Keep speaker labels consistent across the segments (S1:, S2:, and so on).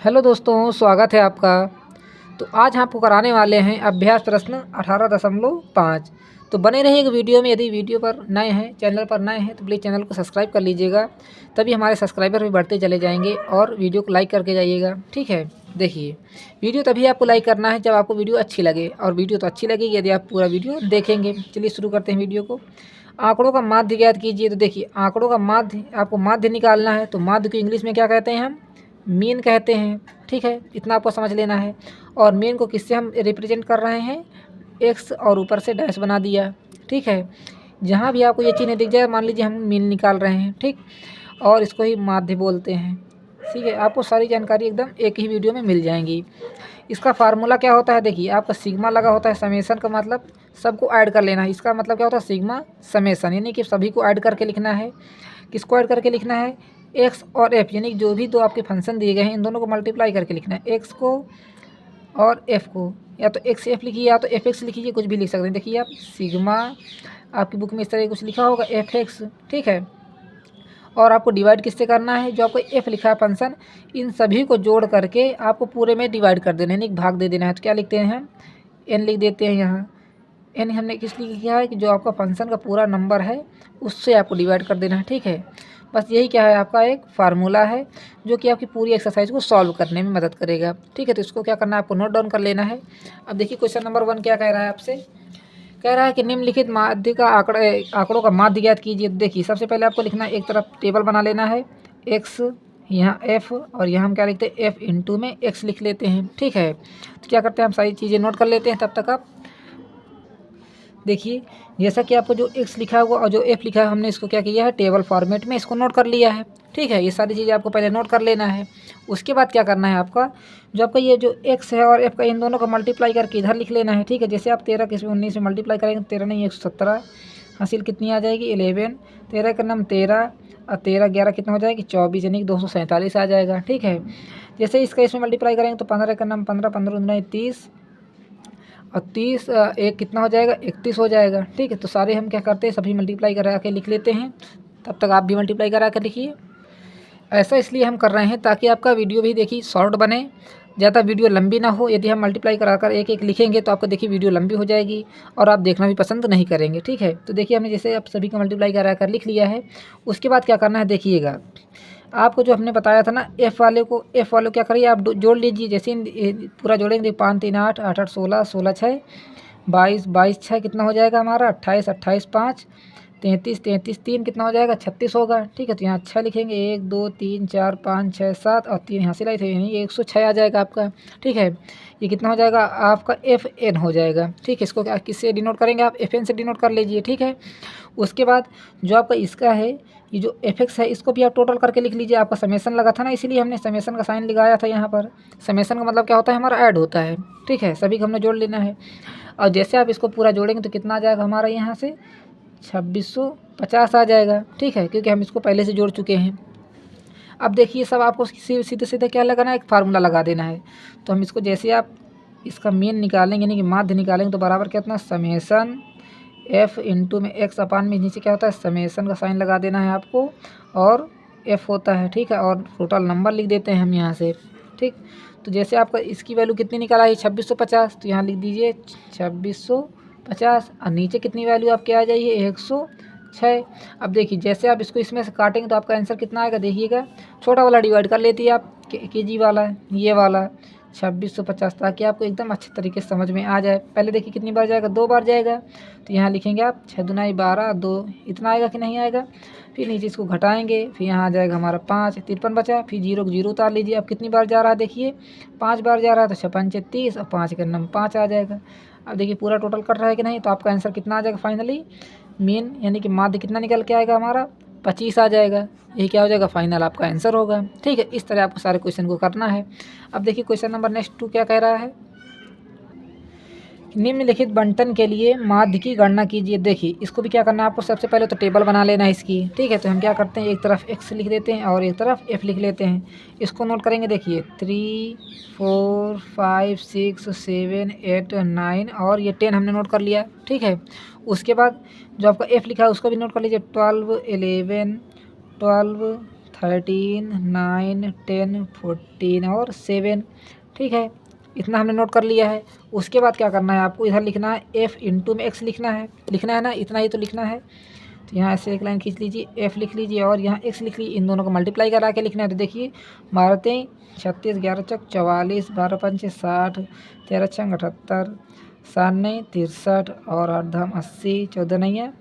S1: Hello दोस्तों, स्वागत है आपका। तो आज हम आपको कराने वाले हैं अभ्यास प्रश्न 18.5। तो बने रहिएगा वीडियो में। यदि वीडियो पर नए हैं, चैनल पर नए हैं, तो प्लीज़ चैनल को सब्सक्राइब कर लीजिएगा, तभी हमारे सब्सक्राइबर भी बढ़ते चले जाएंगे। और वीडियो को लाइक करके जाइएगा, ठीक है। देखिए, वीडियो तभी आपको लाइक करना है जब आपको वीडियो अच्छी लगे, और वीडियो तो अच्छी लगेगी यदि आप पूरा वीडियो देखेंगे। चलिए शुरू करते हैं वीडियो को। आंकड़ों का माध्य ज्ञात कीजिए। तो देखिए, आंकड़ों का माध्य, आपको माध्य निकालना है। तो माध्य को इंग्लिश में क्या कहते हैं? हम मीन कहते हैं, ठीक है। इतना आपको समझ लेना है। और मीन को किससे हम रिप्रेजेंट कर रहे हैं? एक्स, और ऊपर से डैश बना दिया, ठीक है। जहाँ भी आपको ये चिन्ह दिख जाए, मान लीजिए हम मीन निकाल रहे हैं, ठीक। और इसको ही माध्य बोलते हैं, ठीक है। आपको सारी जानकारी एकदम एक ही वीडियो में मिल जाएंगी। इसका फार्मूला क्या होता है? देखिए, आपका सिग्मा लगा होता है। समेसन का मतलब सबको ऐड कर लेना है। इसका मतलब क्या होता है? सिग्मा समेसन, यानी कि सभी को ऐड करके लिखना है। किसको ऐड करके लिखना है? एक्स और एफ, यानी जो भी दो आपके फंक्शन दिए गए हैं, इन दोनों को मल्टीप्लाई करके लिखना है। एक्स को और एफ को, या तो एक्स एफ लिखिए या तो एफ एक्स लिखिए, कुछ भी लिख सकते हैं। देखिए आप, सिग्मा आपकी बुक में इस तरह कुछ लिखा होगा, एफ एक्स, ठीक है। और आपको डिवाइड किससे करना है? जो आपको एफ लिखा है फंक्शन, इन सभी को जोड़ करके आपको पूरे में डिवाइड कर देना है, यानी भाग दे देना है। तो क्या लिखते हैं हम? एन लिख देते हैं यहाँ। एन हमने किस लिए किया है? कि जो आपका फंक्शन का पूरा नंबर है उससे आपको डिवाइड कर देना है, ठीक है। बस यही क्या है? आपका एक फार्मूला है जो कि आपकी पूरी एक्सरसाइज को सॉल्व करने में मदद करेगा, ठीक है। तो इसको क्या करना है? आपको नोट डाउन कर लेना है। अब देखिए, क्वेश्चन नंबर 1 क्या कह रहा है आपसे? कह रहा है कि निम्नलिखित माध्य का आंकड़ों का माध्य ज्ञात कीजिए। देखिए, सबसे पहले आपको लिखना है, एक तरफ टेबल बना लेना है। एक्स, यहाँ एफ, और यहाँ हम क्या लिखते हैं? एफ इंटू में एक्स लिख लेते हैं, ठीक है। तो क्या करते हैं, हम सारी चीज़ें नोट कर लेते हैं। तब तक आप देखिए, जैसा कि आपको जो एक्स लिखा हुआ और जो एफ लिखा है, हमने इसको क्या किया है? टेबल फॉर्मेट में इसको नोट कर लिया है, ठीक है। ये सारी चीज़ें आपको पहले नोट कर लेना है। उसके बाद क्या करना है? आपका जो आपका ये जो एक्स है और एफ का, इन दोनों को मल्टीप्लाई करके इधर लिख लेना है, ठीक है। जैसे आप 13 किस 19 में मल्टीप्लाई करेंगे, 13 नहीं 117 हासिल कितनी आ जाएगी? 11। 13 का नाम 13, और 13 11 कितना हो जाएगी? 24, यानी कि 247 आ जाएगा, ठीक है। जैसे इसका इसमें मल्टीप्लाई करेंगे तो 15 का नाम 15, 15 नहीं 30, और 30 एक कितना हो जाएगा? 31 हो जाएगा, ठीक है। तो सारे हम क्या करते हैं? सभी मल्टीप्लाई करा के लिख लेते हैं। तब तक आप भी मल्टीप्लाई करा कर लिखिए। ऐसा इसलिए हम कर रहे हैं ताकि आपका वीडियो भी देखिए शॉर्ट बने, ज़्यादा वीडियो लंबी ना हो। यदि हम मल्टीप्लाई कराकर एक एक लिखेंगे तो आपको देखिए वीडियो लंबी हो जाएगी और आप देखना भी पसंद नहीं करेंगे, ठीक है। तो देखिए, हमने जैसे आप सभी का मल्टीप्लाई करा कर लिख लिया है। उसके बाद क्या करना है? देखिएगा, आपको जो हमने बताया था ना, एफ़ वाले को, एफ़ वाले को क्या करिए? आप जोड़ लीजिए। जैसे पूरा जोड़ेंगे, 5 3 8 8 8 16 16 6 22 22 6 कितना हो जाएगा हमारा? 28 28 5 33 33 3 कितना हो जाएगा? 36 होगा, ठीक है। तो यहाँ 6 लिखेंगे, 1 2 3 4 5 6 7 और 3 यहाँ से लाई थे, यानी 106 आ जाएगा आपका, ठीक है। ये कितना हो जाएगा? आपका एफ एन हो जाएगा, ठीक है। इसको क्या किससे डिनोट करेंगे? आप एफ एन से डिनोट कर लीजिए, ठीक है। उसके बाद जो आपका इसका है, ये जो एफ एक्स है, इसको भी आप टोटल करके लिख लीजिए। आपका समेसन लगा था ना, इसीलिए हमने समेसन का साइन लगाया था यहाँ पर। समेसन का मतलब क्या होता है? हमारा ऐड होता है, ठीक है। सभी को हमने जोड़ लेना है। और जैसे आप इसको पूरा जोड़ेंगे तो कितना आ जाएगा हमारा? यहाँ से 2650 आ जाएगा, ठीक है, क्योंकि हम इसको पहले से जोड़ चुके हैं। अब देखिए, सब आपको सीधे सीधे क्या लगाना है? एक फार्मूला लगा देना है। तो हम इसको, जैसे आप इसका मीन निकालेंगे, यानी कि माध्य निकालेंगे, तो बराबर कितना? समेसन एफ इंटू में एक्स अपान में नीचे क्या होता है? समेसन का साइन लगा देना है आपको, और एफ होता है, ठीक है। और टोटल नंबर लिख देते हैं हम यहाँ से, ठीक। तो जैसे आपका इसकी वैल्यू कितनी निकल आई? 2650, तो यहाँ लिख दीजिए 2650, और नीचे कितनी वैल्यू आपके आ जाइए? 106। अब देखिए, जैसे आप इसको इसमें से काटेंगे तो आपका आंसर कितना आएगा? देखिएगा, छोटा वाला डिवाइड कर लेती है आप, के जी वाला, ये वाला 2650, ताकि आपको एकदम अच्छे तरीके से समझ में आ जाए। पहले देखिए कितनी बार जाएगा? 2 बार जाएगा। तो यहाँ लिखेंगे आप 6 दूना 12, 2 इतना आएगा कि नहीं आएगा? फिर नीचे इसको घटाएंगे, फिर यहाँ आ जाएगा हमारा 5, 53 बचा। फिर 0 को 0 उतार लीजिए। अब कितनी बार जा रहा है? देखिए 5 बार जा रहा है, तो 6 5 30, और 5 के नंबर 5 आ जाएगा। अब देखिए पूरा टोटल कर रहा है कि नहीं? तो आपका आंसर कितना आ जाएगा फाइनली? मीन यानी कि माध्य कितना निकल के आएगा हमारा? 25 आ जाएगा। यही क्या हो जाएगा? फाइनल आपका आंसर होगा, ठीक है। इस तरह आपको सारे क्वेश्चन को करना है। अब देखिए क्वेश्चन नंबर नेक्स्ट 2 क्या कह रहा है? निम्नलिखित बंटन के लिए माध्य की गणना कीजिए। देखिए, इसको भी क्या करना है आपको? सबसे पहले तो टेबल बना लेना है इसकी, ठीक है। तो हम क्या करते हैं? एक तरफ एक्स लिख देते हैं और एक तरफ एफ लिख लेते हैं। इसको नोट करेंगे। देखिए 3 4 5 6 7 8 9 और ये 10 हमने नोट कर लिया, ठीक है। उसके बाद जो आपका एफ लिखा है उसको भी नोट कर लीजिए। 12 11 12 13, 9, 10, 14 और 7। ठीक है, इतना हमने नोट कर लिया है। उसके बाद क्या करना है आपको, इधर लिखना है f इंटू में x लिखना है ना, इतना ही तो लिखना है। तो यहाँ ऐसे एक लाइन खींच लीजिए, f लिख लीजिए और यहाँ x लिख लीजिए, इन दोनों को मल्टीप्लाई करा के लिखना है। तो देखिए 12 तेई 36, 11 चौक 44, 12 पंचे 60, 13 छंग 78, 7 नहीं 63 और 8 धाम 80, 14 नहीं है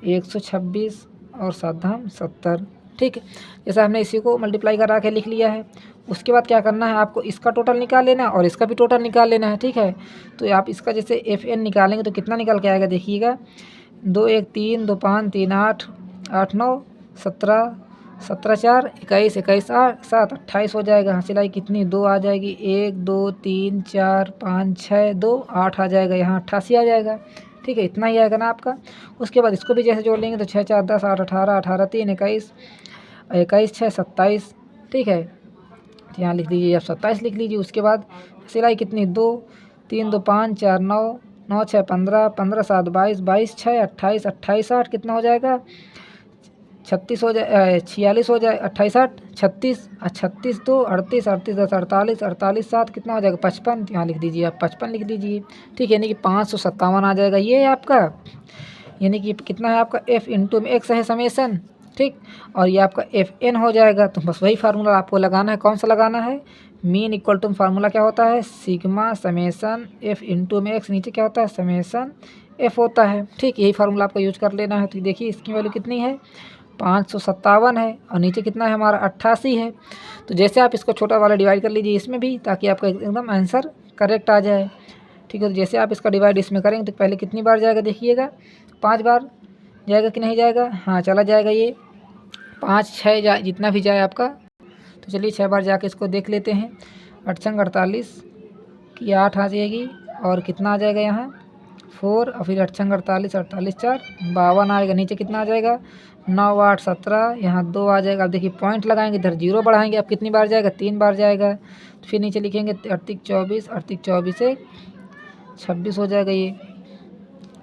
S1: 126 और 7 धाम 70। ठीक है, जैसा हमने इसी को मल्टीप्लाई करा के लिख लिया है। उसके बाद क्या करना है आपको, इसका टोटल निकाल लेना है और इसका भी टोटल निकाल लेना है। ठीक है, तो आप इसका जैसे FN निकालेंगे तो कितना निकल के आएगा, देखिएगा 2 1 3 2 5 3 8 8 9 17 17 4 21 21 8 7 28 हो जाएगा। सिलाई कितनी 2 आ जाएगी, 1 2 3 4 5 6 2 8 आ जाएगा, यहाँ 88 आ जाएगा। ठीक है, इतना ही आएगा ना आपका। उसके बाद इसको भी जैसे जोड़ लेंगे तो 6 4 10 8 18 18 3 21 21 6 27। ठीक है, तो यहाँ लिख दीजिए, आप 27 लिख लीजिए। उसके बाद सिलाई कितनी 2 3 2 5 4 9 9 6 15 15 7 22 22 6 28 28 8 कितना हो जाएगा 36 हो जाए 46 हो जाए 28 8 36 36 2 38 38 10 48 48 7 कितना हो जाएगा 55। यहाँ लिख दीजिए, आप 55 लिख दीजिए। ठीक है, यानी कि 557 आ जाएगा। ये है आपका, यानी कि कितना है आपका f इंटू में x है समेसन। ठीक, और ये आपका FN हो जाएगा। तो बस वही फार्मूला आपको लगाना है। कौन सा लगाना है, मीन इक्वल टू फार्मूला क्या होता है, सिग्मा समेसन f इंटू में x, नीचे क्या होता है समेसन f होता है। ठीक, यही फार्मूला आपको यूज कर लेना है। तो देखिए इसकी वैल्यू कितनी है 557 है और नीचे कितना है हमारा 88 है। तो जैसे आप इसको छोटा वाला डिवाइड कर लीजिए इसमें भी, ताकि आपका एकदम आंसर करेक्ट आ जाए। ठीक है, तो जैसे आप इसका डिवाइड इसमें करेंगे तो पहले कितनी बार जाएगा देखिएगा, 5 बार जाएगा कि नहीं जाएगा, हाँ चला जाएगा। ये 5 6 जाए, जितना भी जाए आपका। तो चलिए 6 बार जाके इसको देख लेते हैं। 8 छंग 48 की 8 आ जाएगी और कितना आ जाएगा यहाँ 4 और फिर 8 छंग 48 48 4 52 आएगा। नीचे कितना आ जाएगा 9 8 17, यहाँ 2 आ जाएगा। अब देखिए पॉइंट लगाएंगे, इधर 0 बढ़ाएंगे, अब कितनी बार जाएगा 3 बार जाएगा। तो फिर नीचे लिखेंगे 38 24 38 24 से 26 हो जाएगा। ये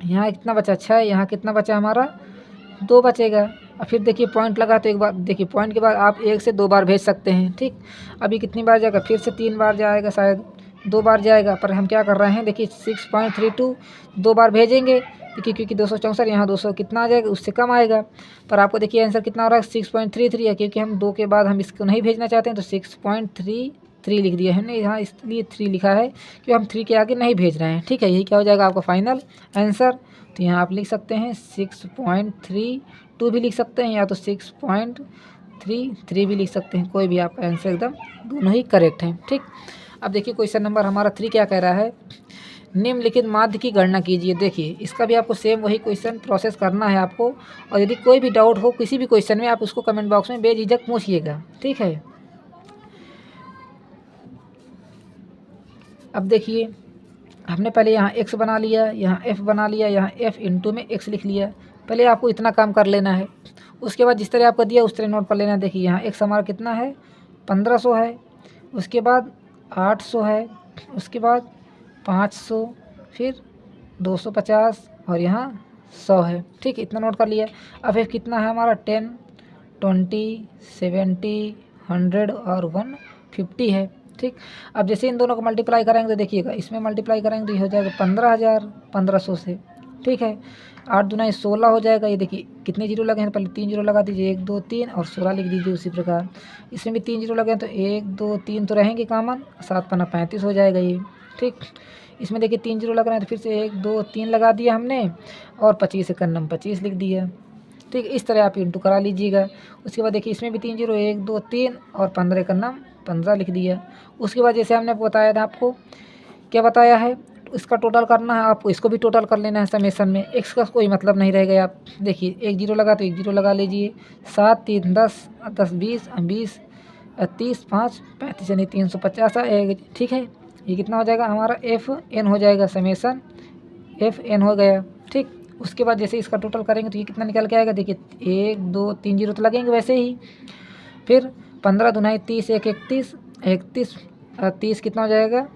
S1: यहाँ कितना बचा 6, यहाँ कितना बचा हमारा 2 बचेगा। और फिर देखिए पॉइंट लगा तो एक बार देखिए पॉइंट के बाद आप 1 से 2 बार भेज सकते हैं। ठीक, अभी कितनी बार जाएगा, फिर से 3 बार जाएगा, शायद 2 बार जाएगा। पर हम क्या कर रहे हैं देखिए 6.32 2 बार भेजेंगे। देखिए क्योंकि 264 यहाँ 200 कितना आ जाएगा, उससे कम आएगा। पर आपको देखिए आंसर कितना हो रहा है 6.33 है, क्योंकि हम 2 के बाद हम इसको नहीं भेजना चाहते हैं। तो 6.33 लिख दिया हमने यहाँ, इसलिए 3 लिखा है क्योंकि हम 3 के आगे नहीं भेज रहे हैं। ठीक है, यही क्या हो जाएगा आपका फाइनल आंसर। तो यहाँ आप लिख सकते हैं 6.32 भी लिख सकते हैं, या तो 6.33 भी लिख सकते हैं। कोई भी आपका आंसर एकदम दोनों ही करेक्ट हैं। ठीक, अब देखिए क्वेश्चन नंबर हमारा 3 क्या कह रहा है, निम्नलिखित माध्य की गणना कीजिए। देखिए इसका भी आपको सेम वही क्वेश्चन प्रोसेस करना है आपको। और यदि कोई भी डाउट हो किसी भी क्वेश्चन में, आप उसको कमेंट बॉक्स में बेझिझक पूछिएगा। ठीक है, अब देखिए हमने पहले यहाँ x बना लिया, यहाँ f बना लिया, यहाँ f इंटू में x लिख लिया। पहले आपको इतना काम कर लेना है। उसके बाद जिस तरह आपको दिया उस तरह नोट कर लेना है। देखिए यहाँ x हमारा कितना है 1500 है, उसके बाद 800 है, उसके बाद 500, फिर 250 और यहाँ 100 है। ठीक है, इतना नोट कर लिया। अब f कितना है हमारा 10 20 70 100 और 150 है। ठीक, अब जैसे इन दोनों को मल्टीप्लाई करेंगे तो देखिएगा इसमें मल्टीप्लाई करेंगे तो ये हो जाएगा 15,000 1500 से। ठीक है, 8 दूना 16 हो जाएगा। ये देखिए कितने जीरो लगे हैं, पहले 3 जीरो लगा दीजिए, 1 2 3 और 16 लिख दीजिए। उसी प्रकार इसमें भी 3 जीरो लगे हैं तो 1 2 3 तो रहेंगे कॉमन, 7 पन्ना 35 हो जाएगा ये। ठीक, इसमें देखिए 3 जीरो लग रहे हैं तो फिर से 1 2 3 लगा दिया हमने और 25 से कन्नम 25 लिख दिया। ठीक, इस तरह आप इंटू करा लीजिएगा। उसके बाद देखिए इसमें भी 3 जीरो 1 2 3 और 15 कन्नम 15 लिख दिया। उसके बाद जैसे हमने बताया था आपको, क्या बताया है, इसका टोटल करना है आपको, इसको भी टोटल कर लेना है समेसन में। x का कोई मतलब नहीं रहेगा। आप देखिए 1 जीरो लगा तो 1 जीरो लगा लीजिए। 7 3 10 10 20 20 30 5 35 यानी 350 आएगा। ठीक है, ये कितना हो जाएगा हमारा FN हो जाएगा, समेसन FN हो गया। ठीक, उसके बाद जैसे इसका टोटल करेंगे तो ये कितना निकल के आएगा, देखिए 1 2 3 जीरो तो लगेंगे वैसे ही। फिर 15 दूना 30 1 31 31 30 कितना हो जाएगा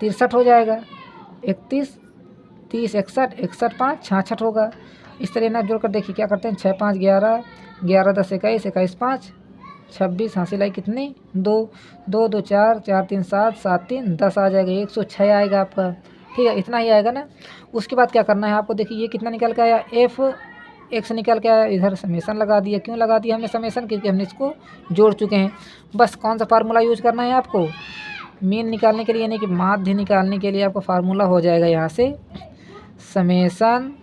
S1: 63 हो जाएगा। 31 30 61 61 5 66 होगा। इस तरह ना जोड़कर देखिए क्या करते हैं 6 5 11 11 10 21 21 5 26 हासिल आई कितनी 2, 2 2 4, 4 3 7, 7 3 10 आ जाएगा, 106 आएगा आपका। ठीक है, इतना ही आएगा ना। उसके बाद क्या करना है आपको, देखिए ये कितना निकल के आया, एफ एक्स निकल के आया। इधर समेसन लगा दिया, क्यों लगा दिया हमने समेसन, क्योंकि हमने इसको जोड़ चुके हैं। बस कौन सा फार्मूला यूज करना है आपको, मीन निकालने के लिए, यानी कि माध्य निकालने के लिए आपका फार्मूला हो जाएगा यहाँ से समेसन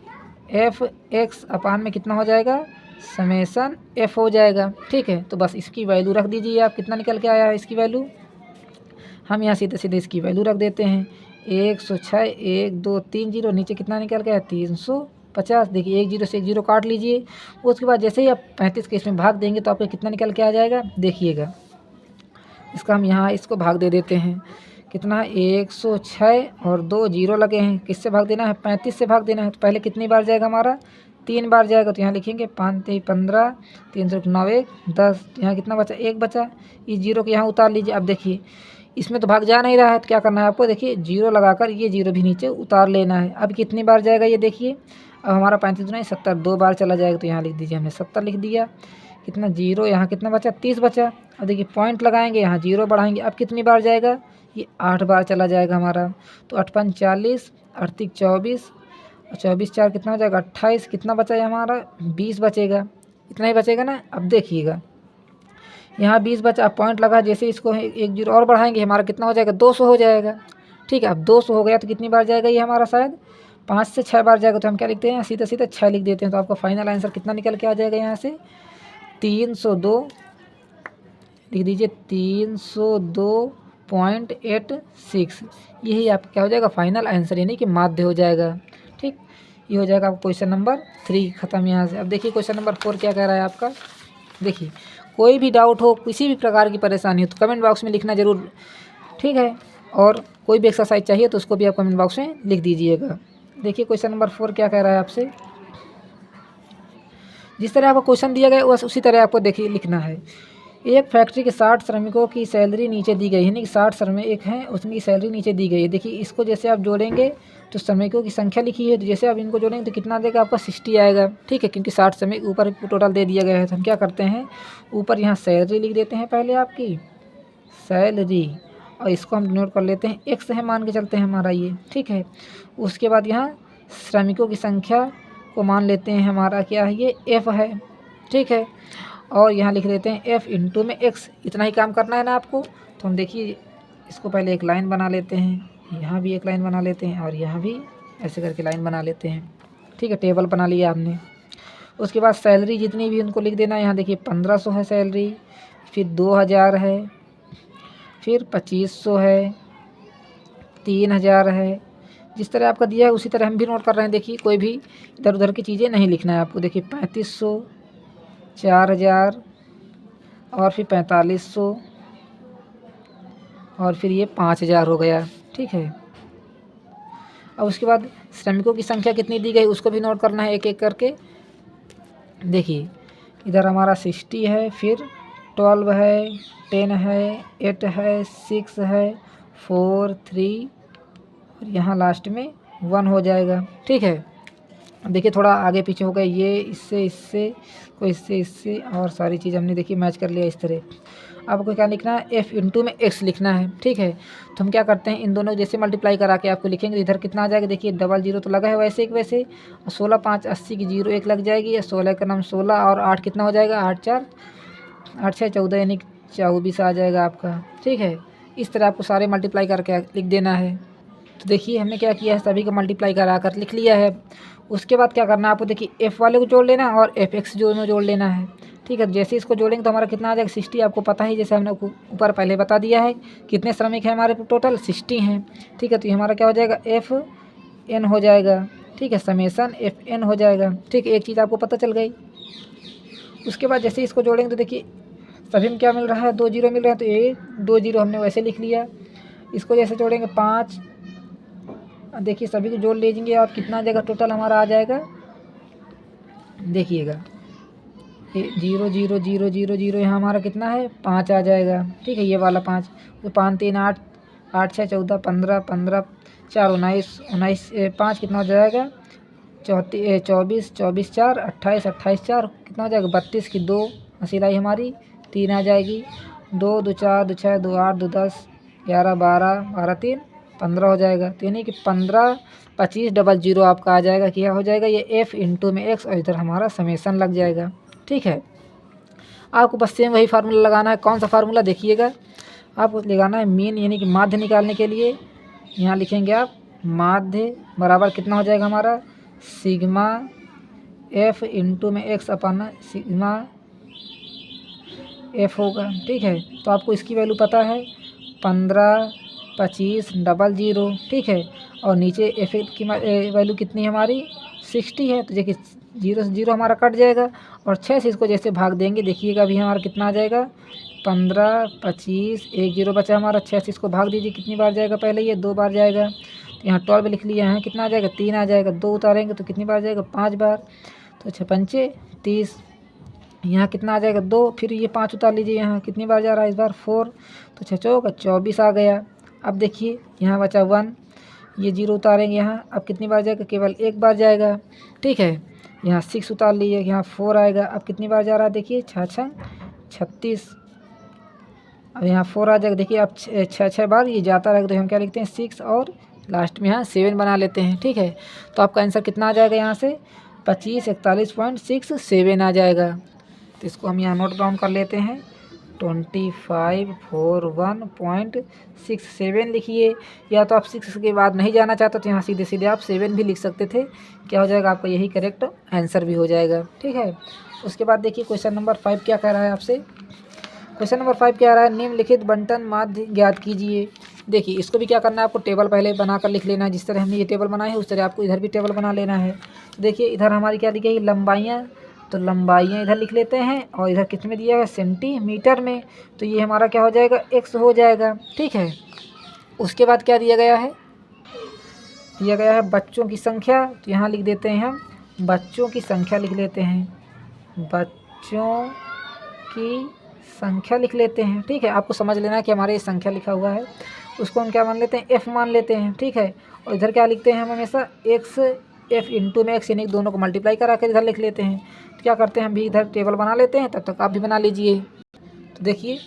S1: एफ एक्स अपान में कितना हो जाएगा, समेसन एफ हो जाएगा। ठीक है, तो बस इसकी वैल्यू रख दीजिए आप, कितना निकल के आया है इसकी वैल्यू, हम यहाँ सीधे सीधे इसकी वैल्यू रख देते हैं 106, 1 2 3 जीरो, नीचे कितना निकल के आया 350। देखिए 1 जीरो से 1 जीरो काट लीजिए। उसके बाद जैसे ही आप 35 के इसमें भाग देंगे तो आपको कितना निकल के आ जाएगा, देखिएगा इसका हम यहाँ इसको भाग दे देते हैं, कितना 106 और 2 जीरो लगे हैं, किससे भाग देना है, 35 से भाग देना है। तो पहले कितनी बार जाएगा हमारा, 3 बार जाएगा। तो यहाँ लिखेंगे 5 3 15, 3 9 1 10, यहाँ कितना बचा, 1 बचा। इस जीरो को यहाँ उतार लीजिए। अब देखिए इसमें तो भाग जा नहीं रहा है, तो क्या करना है आपको, देखिए जीरो लगाकर ये जीरो भी नीचे उतार लेना है। अब कितनी बार जाएगा ये देखिए, अब हमारा 35 नहीं 70 2 बार चला जाएगा। तो यहाँ लिख दीजिए, हमने 70 लिख दिया। कितना जीरो, यहाँ कितना बचा 30 बचा। अब देखिए पॉइंट लगाएंगे, यहाँ जीरो बढ़ाएंगे, अब कितनी बार जाएगा, ये 8 बार चला जाएगा हमारा। तो 8 5 40, 8 3 24, 24 4 कितना हो जाएगा 28, कितना बचा है हमारा 20 बचेगा, इतना ही बचेगा ना। अब देखिएगा यहाँ 20 बचा, अब पॉइंट लगा, जैसे इसको 1 जीरो और बढ़ाएंगे हमारा कितना हो जाएगा 200 हो जाएगा। ठीक है, अब 200 हो गया तो कितनी बार जाएगा ये हमारा, शायद 5 से 6 बार जाएगा। तो हम क्या लिखते हैं, सीधा सीधा 6 लिख देते हैं। तो आपका फाइनल आंसर कितना निकल के आ जाएगा यहाँ से 302, लिख दीजिए 302.86। यही आपका क्या हो जाएगा फाइनल आंसर, यानी कि माध्य हो जाएगा। ठीक, ये हो जाएगा आपका क्वेश्चन नंबर 3 खत्म यहाँ से। अब देखिए क्वेश्चन नंबर 4 क्या कह रहा है आपका। देखिए कोई भी डाउट हो, किसी भी प्रकार की परेशानी हो तो कमेंट बॉक्स में लिखना ज़रूर। ठीक है, और कोई भी एक्सरसाइज चाहिए तो उसको भी आप कमेंट बॉक्स में लिख दीजिएगा। देखिए क्वेश्चन नंबर 4 क्या कह रहा है आपसे, जिस तरह आपको क्वेश्चन दिया गया बस उसी तरह आपको देखिए लिखना है। एक फैक्ट्री के 60 श्रमिकों की सैलरी नीचे दी गई है, यानी कि 60 श्रमिक हैं, उसकी सैलरी नीचे दी गई है। देखिए इसको जैसे आप जोड़ेंगे तो श्रमिकों की संख्या लिखी है, तो जैसे आप इनको जोड़ेंगे तो कितना देगा आपका 60 आएगा। ठीक है, क्योंकि 60 श्रमिक ऊपर टोटल दे दिया गया है। तो हम क्या करते हैं, ऊपर यहाँ सैलरी लिख देते हैं पहले आपकी सैलरी, और इसको हम नोट कर लेते हैं एक्स है मान के चलते हैं हमारा ये। ठीक है, उसके बाद यहाँ श्रमिकों की संख्या को मान लेते हैं हमारा क्या है, ये एफ है। ठीक है, और यहाँ लिख देते हैं एफ इंटू में एक्स। इतना ही काम करना है ना आपको। तो हम देखिए इसको पहले एक लाइन बना लेते हैं, यहाँ भी एक लाइन बना लेते हैं, और यहाँ भी ऐसे करके लाइन बना लेते हैं। ठीक है, टेबल बना लिया आपने। उसके बाद सैलरी जितनी भी उनको लिख देना है। यहाँ देखिए 1500 है सैलरी, फिर 2000 है, फिर 2500 है, 3000 है। जिस तरह आपका दिया है उसी तरह हम भी नोट कर रहे हैं। देखिए कोई भी इधर उधर की चीज़ें नहीं लिखना है आपको। देखिए 3500, 4000, और फिर 4500, और फिर ये 5000 हो गया। ठीक है, अब उसके बाद श्रमिकों की संख्या कितनी दी गई उसको भी नोट करना है एक एक करके। देखिए इधर हमारा 60 है, फिर 12 है, 10 है, 8 है, 6 है, 4 3, और यहाँ लास्ट में 1 हो जाएगा। ठीक है, देखिए थोड़ा आगे पीछे हो गया, ये इससे इससे, कोई इससे इससे, और सारी चीज़ हमने देखिए मैच कर लिया इस तरह। आपको क्या लिखना है, एफ इंटू में एक्स लिखना है। ठीक है, तो हम क्या करते हैं, इन दोनों जैसे मल्टीप्लाई करा के आपको लिखेंगे। इधर कितना आ जाएगा, देखिए डबल जीरो तो लगा है वैसे एक वैसे, 16 5 80 की जीरो एक लग जाएगी, या 16 का नाम 16, और 8 कितना हो जाएगा 8 4 8 6 14, यानी 24 आ जाएगा आपका। ठीक है, इस तरह आपको सारे मल्टीप्लाई करके लिख देना है। तो देखिए हमने क्या किया है, सभी को मल्टीप्लाई करा कर लिख लिया है। उसके बाद क्या करना है आपको, देखिए एफ़ वाले को जोड़ लेना है और एफ एक्स दोनों जोड़ लेना है। ठीक है, जैसे इसको जोड़ेंगे तो हमारा कितना आ जाएगा 60। आपको पता ही, जैसे हमने ऊपर पहले बता दिया है कितने श्रमिक हैं हमारे टोटल 60 हैं। ठीक है, तो ये हमारा क्या हो जाएगा एफ एन हो जाएगा। ठीक है, समेसन एफ एन हो जाएगा। ठीक है, एक चीज़ आपको पता चल गई। उसके बाद जैसे इसको जोड़ेंगे तो देखिए सभी में क्या मिल रहा है, 2 जीरो मिल रहे हैं, तो ये 2 जीरो हमने वैसे लिख लिया। इसको जैसे जोड़ेंगे 5, देखिए सभी को जोड़ लीजिए और कितना आ जाएगा टोटल हमारा आ जाएगा, देखिएगा 0 0 0 0 0, यहाँ हमारा कितना है 5 आ जाएगा। ठीक है, ये वाला 5, तो 5 3 8 8 6 14 15 15 4 19 19 5 कितना हो जाएगा 24 24 4 28 28 4 कितना हो जाएगा 32 की 2 हासिल आई हमारी 3 आ जाएगी, 2 2 4 2 6 2 8 2 10 11 12 12 3 15 हो जाएगा। तो यानी कि 15 25 00 आपका आ जाएगा। क्या हो जाएगा ये एफ इंटू में एक्स और इधर हमारा समेसन लग जाएगा। ठीक है, आपको बस सेम वही फार्मूला लगाना है। कौन सा फार्मूला देखिएगा, आपको लगाना है मीन यानी कि माध्य निकालने के लिए। यहाँ लिखेंगे आप माध्य बराबर कितना हो जाएगा हमारा सिग्मा एफ इंटू में एक्स अपन सिग्मा एफ होगा। ठीक है, तो आपको इसकी वैल्यू पता है 15 25 00। ठीक है, और नीचे एफ की वैल्यू कितनी है हमारी 60 है। तो देखिए 0 से 0 हमारा कट जाएगा और 6 से इसको जैसे भाग देंगे देखिएगा अभी हमारा कितना आ जाएगा 15 25 1 0 बचा हमारा। 6 से इसको भाग दीजिए कितनी बार जाएगा, पहले ये 2 बार जाएगा। तो यहाँ 12 लिख लिया, यहाँ कितना आ जाएगा 3 आ जाएगा। 2 उतारेंगे तो कितनी बार जाएगा 5 बार। तो 6 पंचे 30, यहाँ कितना आ जाएगा 2, फिर ये 5 उतार लीजिए, यहाँ कितनी बार जा रहा है इस बार 4। तो 6 चौका 24 आ गया। अब देखिए यहाँ बचा 1, ये 0 उतारेंगे यहाँ, अब कितनी बार जाएगा केवल 1 बार जाएगा। ठीक है, यहाँ 6 उतार लीजिए, यहाँ 4 आएगा। अब कितनी बार जा रहा है देखिए 6 36, अब यहाँ 4 आ जाएगा। देखिए अब 6 बार ये जाता रहेगा, तो हम क्या लिखते हैं 6 और लास्ट में यहाँ 7 बना लेते हैं। ठीक है, तो आपका आंसर कितना आ जाएगा यहाँ से 25 41.67 आ जाएगा। तो इसको हम यहाँ नोट डाउन कर लेते हैं 2541.67 लिखिए। या तो आप 6 के बाद नहीं जाना चाहते तो यहाँ सीधे सीधे आप 7 भी लिख सकते थे। क्या हो जाएगा आपका यही करेक्ट आंसर भी हो जाएगा। ठीक है, उसके बाद देखिए क्वेश्चन नंबर 5 क्या कह रहा है आपसे। क्वेश्चन नंबर 5 क्या आ रहा है, निम्नलिखित बंटन माध्य ज्ञात कीजिए। देखिए इसको भी क्या करना है आपको टेबल पहले बनाकर लिख लेना है। जिस तरह हमने ये टेबल बनाया है उस तरह आपको इधर भी टेबल बना लेना है। तो देखिए इधर हमारी क्या दी गई लंबाइयाँ, तो लंबाइयाँ इधर लिख लेते हैं और इधर किस में दिया है सेंटीमीटर में। तो ये हमारा क्या हो जाएगा एक्स हो जाएगा। ठीक है, उसके बाद क्या दिया गया है, दिया गया है बच्चों की संख्या। तो यहाँ लिख देते हैं हम बच्चों की संख्या लिख लेते हैं, बच्चों की संख्या लिख लेते हैं। ठीक है, आपको समझ लेना है कि हमारे ये संख्या लिखा हुआ है उसको हम क्या मान लेते हैं एफ मान लेते हैं। ठीक है, और इधर क्या लिखते हैं हम हमेशा एक्स एफ इंटू में एक्स, यानी दोनों को मल्टीप्लाई करा कर इधर लिख लेते हैं। तो क्या करते हैं हम भी इधर टेबल बना लेते हैं, तब तक आप भी बना लीजिए। तो देखिए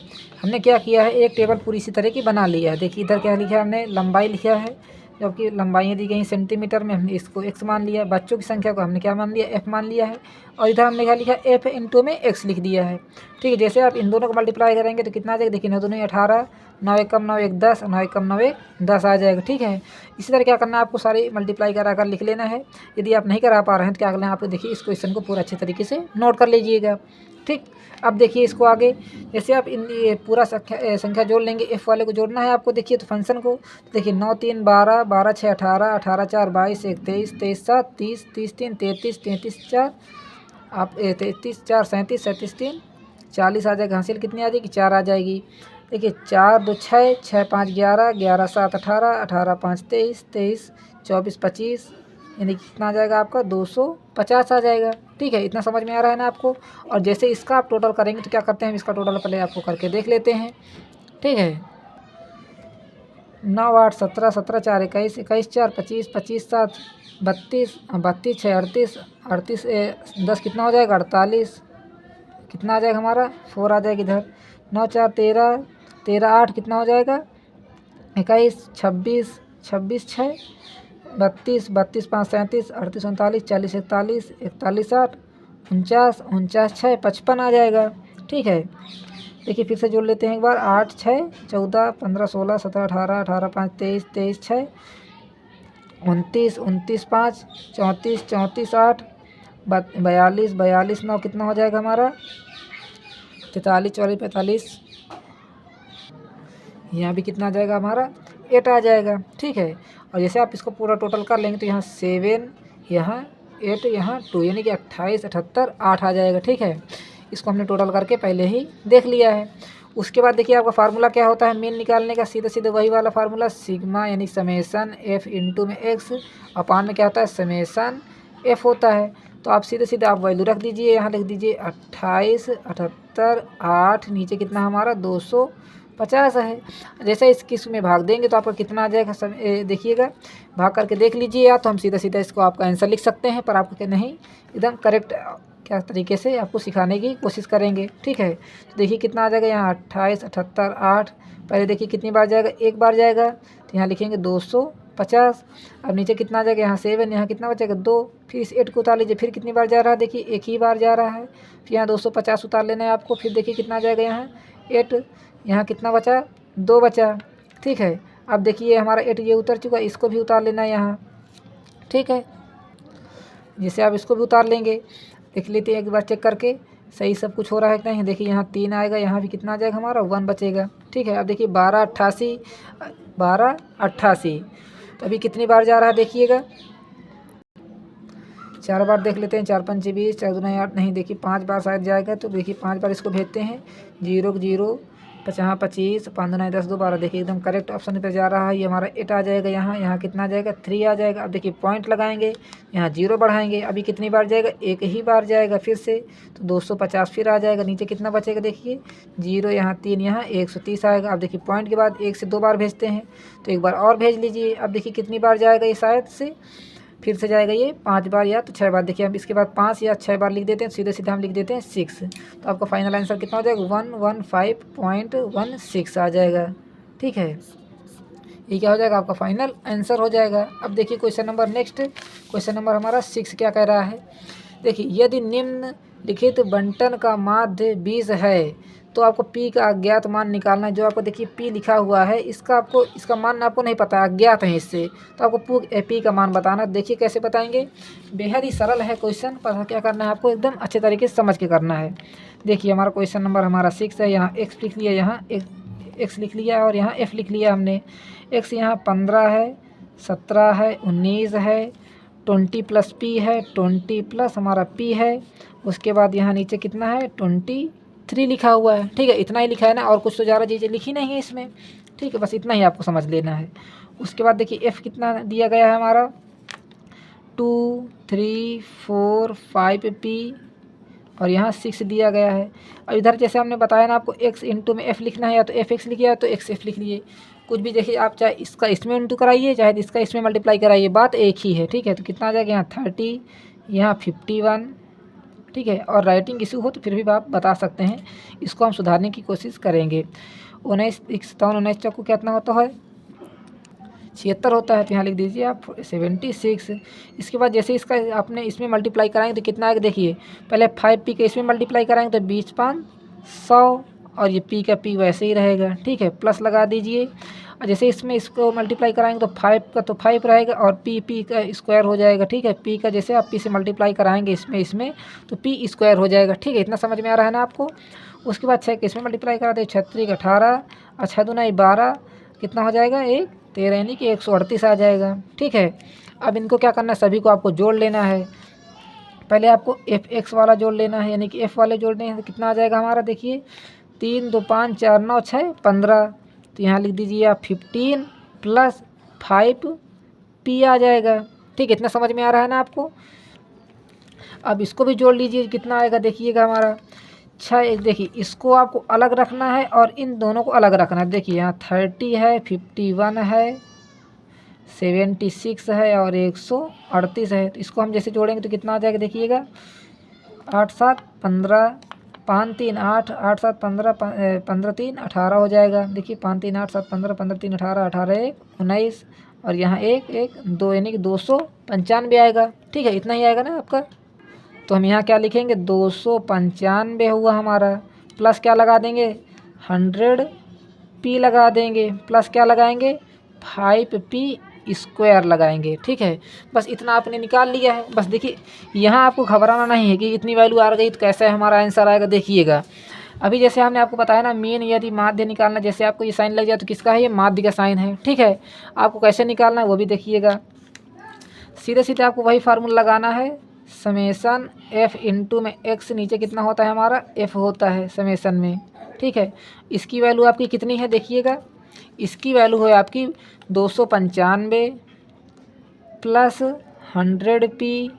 S1: हमने क्या किया है एक टेबल पूरी इसी तरह की बना लिया है। देखिए इधर क्या लिखा है हमने लंबाई लिखा है, जबकि लंबाइयाँ दी गई सेंटीमीटर में, हमने इसको एक्स मान लिया। बच्चों की संख्या को हमने क्या मान लिया एफ मान लिया है, और इधर हमने क्या लिखा एफ इंटू में एक्स लिख दिया है। ठीक है, जैसे आप इन दोनों को मल्टीप्लाई करेंगे तो कितना आ जाएगा, देखिए 9 दूनी 18, 9 एकम 9 1 10, 9 एकम 9 1 10 आ जाएगा। ठीक है, इसी तरह क्या करना है आपको सारे मल्टीप्लाई करा कर लिख लेना है। यदि आप नहीं करा पा रहे हैं तो क्या करना है आपको, देखिए इस क्वेश्चन को पूरा अच्छे तरीके से नोट कर लीजिएगा। ठीक, अब देखिए इसको आगे जैसे आप इन ये पूरा संख्या जोड़ लेंगे, एफ वाले को जोड़ना है आपको। देखिए तो फंक्शन को देखिए 9 3 12, 12 6 18, 18 4 22, 1 23, 23 7 30, 30 3 33, 33 4 आप 33 4 37, 37 3 40 आ जाएगा। हासिल कितनी आ जाएगी 4 आ जाएगी। देखिए 4 2 6, 6 5 11, 11 7 18, 18 5 23, 23 24 25, यानी कितना आ जाएगा आपका 250 आ जाएगा। ठीक है, इतना समझ में आ रहा है ना आपको। और जैसे इसका आप टोटल करेंगे तो क्या करते हैं हम इसका टोटल पहले आपको करके देख लेते हैं। ठीक है, 9 8 17, 17 4 21, 21 4 25, 25 7 32, 32 6 38, 38 10 कितना हो जाएगा 48, कितना आ जाएगा हमारा 4 आ जाएगा इधर। 9 4 13, 13 8 कितना हो जाएगा 21, 26, 26 6 32, 32 5 37, 38 39, 40 41, 41 8 49, 49 6 55 आ जाएगा। ठीक है, देखिए फिर से जोड़ लेते हैं एक बार 8 6 14 15 16 17 18, 18 5 23, 23 6 29, 29 5 34, 34 8 42, 42 9 कितना हो जाएगा हमारा 43 44 45, यहाँ भी कितना आ जाएगा हमारा 8 आ जाएगा। ठीक है, और जैसे आप इसको पूरा टोटल कर लेंगे तो यहाँ 7, यहाँ 8, यहाँ 2, यानी कि 28 78 8 आ जाएगा। ठीक है, इसको हमने टोटल करके पहले ही देख लिया है। उसके बाद देखिए आपका फार्मूला क्या होता है मीन निकालने का, सीधे सीधे वही वाला फार्मूला सिग्मा यानी समेसन एफ इंटू में एक्स, अपान में क्या होता है समेसन एफ होता है। तो आप सीधे सीधे आप वैल्यू रख दीजिए, यहाँ लिख दीजिए 28 78 8, नीचे कितना हमारा 250 है। जैसे इस किस में भाग देंगे तो आपका कितना आ जाएगा देखिएगा, भाग करके देख लीजिए। या तो हम सीधा सीधा इसको आपका आंसर लिख सकते हैं, पर आपको क्या नहीं एकदम करेक्ट क्या तरीके से आपको सिखाने की कोशिश करेंगे। ठीक है, तो देखिए कितना आ जाएगा यहाँ 28, 78, 8। पहले देखिए कितनी बार जाएगा, एक बार जाएगा, तो यहाँ लिखेंगे 250। अब नीचे कितना आ जाएगा, यहाँ 7, यहाँ कितना बचेगा 2। फिर इस 8 को उतार लीजिए, फिर कितनी बार जा रहा है, देखिए एक ही बार जा रहा है। फिर यहाँ 250 उतार लेना है आपको। फिर देखिए कितना आ जाएगा यहाँ 8, यहाँ कितना बचा 2 बचा। ठीक है, अब देखिए हमारा 8 ये उतर चुका है, इसको भी उतार लेना है यहाँ। ठीक है, जैसे आप इसको भी उतार लेंगे, देख लेते हैं एक बार चेक करके सही सब कुछ हो रहा है कि नहीं। देखिए यहाँ 3 आएगा, यहाँ भी कितना आ जाएगा हमारा 1 बचेगा। ठीक है, अब देखिए 1288, 1288, तो अभी कितनी बार जा रहा है देखिएगा, 4 बार देख लेते हैं। 4 5 20, 4 2 8, नहीं देखिए 5 बार शायद जाएगा, तो देखिए 5 बार इसको भेजते हैं। 0 0 50 25, 5 2 10 2 12, देखिए एकदम करेक्ट ऑप्शन पे जा रहा है। ये हमारा 8 आ जाएगा यहाँ, यहाँ कितना आ जाएगा 3 आ जाएगा। अब देखिए पॉइंट लगाएंगे, यहाँ 0 बढ़ाएंगे, अभी कितनी बार जाएगा, एक ही बार जाएगा फिर से, तो 250 फिर आ जाएगा। नीचे कितना बचेगा देखिए 0, यहाँ 3, यहाँ 130 आएगा। अब देखिए पॉइंट के बाद 1 से 2 बार भेजते हैं, तो एक बार और भेज लीजिए। अब देखिए कितनी बार जाएगा ये, शायद से फिर से जाएगा ये 5 बार या तो 6 बार। देखिए हम इसके बाद 5 या 6 बार लिख देते हैं, सीधे सीधे हम लिख देते हैं 6। तो आपका फाइनल आंसर कितना हो जाएगा 115.16 आ जाएगा। ठीक है, ये क्या हो जाएगा आपका फाइनल आंसर हो जाएगा। अब देखिए question number next, question number हमारा 6 क्या कह रहा है। देखिए यदि निम्नलिखित बंटन का माध्य 20 है तो आपको p का अज्ञात मान निकालना है। जो आपको देखिए p लिखा हुआ है, इसका मान आपको नहीं पता, अज्ञात है इससे, तो आपको p का मान बताना। देखिए कैसे बताएंगे, बेहद ही सरल है क्वेश्चन, पर क्या करना है आपको एकदम अच्छे तरीके से समझ के करना है। देखिए हमारा क्वेश्चन नंबर हमारा 6 है, यहाँ x लिख लिया, यहाँ x लिख लिया और यहाँ f लिख लिया हमने। x यहाँ 15 है, 17 है, 19 है, 20 प्लस p है, 20 प्लस हमारा p है। उसके बाद यहाँ नीचे कितना है 23 लिखा हुआ है। ठीक है, इतना ही लिखा है ना, और कुछ तो ज़्यादा चीज़ें लिखी नहीं है इसमें। ठीक है, बस इतना ही आपको समझ लेना है। उसके बाद देखिए f कितना दिया गया है हमारा 2 3 4 5 p और यहाँ 6 दिया गया है। और इधर जैसे हमने बताया ना आपको x इंटू में f लिखना है, या तो fx लिखिए या तो xf लिख लिए, कुछ भी। देखिए आप चाहे इसका इसमें इंटू कराइए, चाहे इसका इसमें मल्टीप्लाई कराइए, बात एक ही है। ठीक है, तो कितना आ जाएगा यहाँ 30, यहाँ 51। ठीक है, और राइटिंग इशू हो तो फिर भी आप बता सकते हैं, इसको हम सुधारने की कोशिश करेंगे। 19 57 19 चौको कितना होता है 76 होता है, तो यहाँ लिख दीजिए आप 76। इसके बाद जैसे इसका आपने इसमें मल्टीप्लाई कराएंगे तो कितना आएगा, देखिए पहले 5p का इसमें मल्टीप्लाई कराएंगे तो 20 5 100, और ये p का p वैसे ही रहेगा। ठीक है, प्लस लगा दीजिए, और जैसे इसमें इसको मल्टीप्लाई कराएंगे तो 5 का तो 5 रहेगा, और p का स्क्वायर हो जाएगा। ठीक है, p का जैसे आप p से मल्टीप्लाई कराएंगे इसमें तो p स्क्वायर हो जाएगा। ठीक है, इतना समझ में आ रहा है ना आपको। उसके बाद 6 के इसमें मल्टीप्लाई करा दे, 36 18 और 6 दूना 12, कितना हो जाएगा 1 13, यानी कि 138 आ जाएगा। ठीक है, अब इनको क्या करना है, सभी को आपको जोड़ लेना है। पहले आपको fx वाला जोड़ लेना है, यानी कि f वाले जोड़ने हैं, तो कितना आ जाएगा हमारा, देखिए 3 2 5 4 9 6 15, तो यहाँ लिख दीजिए आप 15 प्लस 5p आ जाएगा। ठीक है, इतना समझ में आ रहा है ना आपको। अब इसको भी जोड़ लीजिए, कितना आएगा देखिएगा हमारा 6। देखिए इसको आपको अलग रखना है और इन दोनों को अलग रखना है। देखिए यहाँ 30 है, 51 है, 76 है और 138 है। तो इसको हम जैसे जोड़ेंगे तो कितना आ जाएगा देखिएगा 8 7 15 5 3 8 8 7 15 15 3 18 हो जाएगा। देखिए 5 3 8 7 15 15 3 18 18 1 19 और यहाँ 1 1 2, यानी कि 295 आएगा। ठीक है, इतना ही आएगा ना आपका। तो हम यहाँ क्या लिखेंगे 295 हुआ हमारा, प्लस क्या लगा देंगे 100p लगा देंगे, प्लस क्या लगाएंगे 5p स्क्वायर लगाएंगे। ठीक है, बस इतना आपने निकाल लिया है। बस देखिए यहाँ आपको घबराना नहीं है कि इतनी वैल्यू आ गई तो कैसे हमारा आंसर आएगा। देखिएगा अभी जैसे हमने आपको बताया ना, मेन यदि माध्य निकालना, जैसे आपको ये साइन लग जाए तो किसका है, ये माध्य का साइन है। ठीक है, आपको कैसे निकालना है वो भी देखिएगा। सीधे सीधे आपको वही फार्मूला लगाना है, समेसन f इंटू में x, नीचे कितना होता है हमारा f होता है समेसन में। ठीक है, इसकी वैल्यू आपकी कितनी है देखिएगा, इसकी वैल्यू है आपकी 295 plus 100p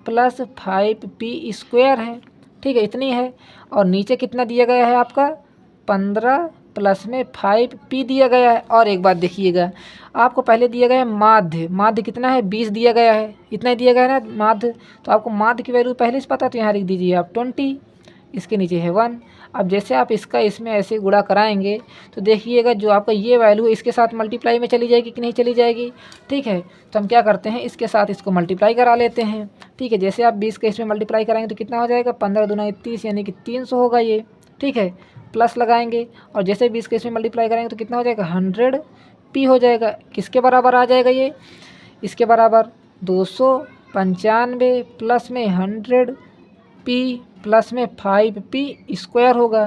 S1: plus 5p square है। ठीक है, इतनी है। और नीचे कितना दिया गया है आपका 15 प्लस में 5p दिया गया है। और एक बात देखिएगा, आपको पहले दिया गया है माध्य, माध्य कितना है 20 दिया गया है, इतना ही दिया गया है ना माध्य, तो आपको माध्य की वैल्यू पहले से पता, तो यहाँ लिख दीजिए आप 20, इसके नीचे है 1। अब जैसे आप इसका इसमें ऐसे गुणा कराएंगे तो देखिएगा जो आपका ये वैल्यू इसके साथ मल्टीप्लाई में चली जाएगी कि नहीं चली जाएगी। ठीक है, तो हम क्या करते हैं, इसके साथ इसको मल्टीप्लाई करा लेते हैं। ठीक है, जैसे आप 20 के इसमें मल्टीप्लाई कराएंगे तो कितना हो जाएगा, 15 दूना 30 यानी कि 300 होगा ये। ठीक है, प्लस लगाएंगे और जैसे 20 के इसमें मल्टीप्लाई करेंगे तो कितना हो जाएगा, 100p हो जाएगा। किसके बराबर आ जाएगा ये, इसके बराबर 295 प्लस में 100p प्लस में 5p स्क्वायर होगा।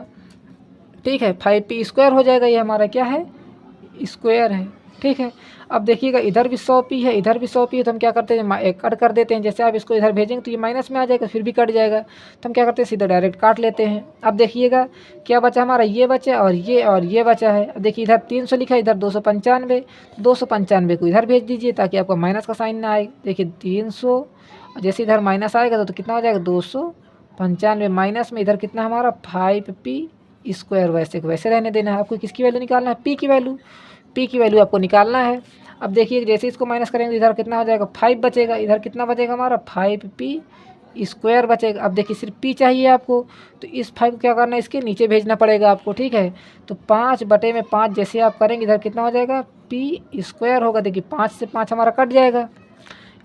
S1: ठीक है, 5p स्क्वायर हो जाएगा, ये हमारा क्या है, स्क्वायर है। ठीक है, अब देखिएगा इधर भी 100p है, इधर भी 100p है, तो हम क्या करते हैं कट कर देते हैं। जैसे आप इसको इधर भेजेंगे तो ये माइनस में आ जाएगा, फिर भी कट जाएगा, तो हम क्या करते हैं सीधा डायरेक्ट काट लेते हैं। अब देखिएगा क्या बचा हमारा, ये बचा और ये बचा है। अब देखिए इधर 300 लिखा है, इधर 295, 295 को इधर भेज दीजिए ताकि आपको माइनस का साइन ना आए। देखिए 300, जैसे इधर माइनस आएगा तो कितना हो जाएगा 295 माइनस में इधर कितना हमारा 5p स्क्वायर। वैसे को वैसे रहने देना है, आपको किसकी वैल्यू निकालना है, p की वैल्यू आपको निकालना है। अब देखिए जैसे इसको माइनस करेंगे इधर कितना हो जाएगा 5 बचेगा, इधर कितना बचेगा हमारा 5p स्क्वायर बचेगा। अब देखिए सिर्फ p चाहिए आपको, तो इस 5 को क्या करना है, इसके नीचे भेजना पड़ेगा आपको। ठीक है, तो 5/5 जैसे आप करेंगे इधर कितना हो जाएगा p स्क्वायर होगा। देखिए 5 से 5 हमारा कट जाएगा,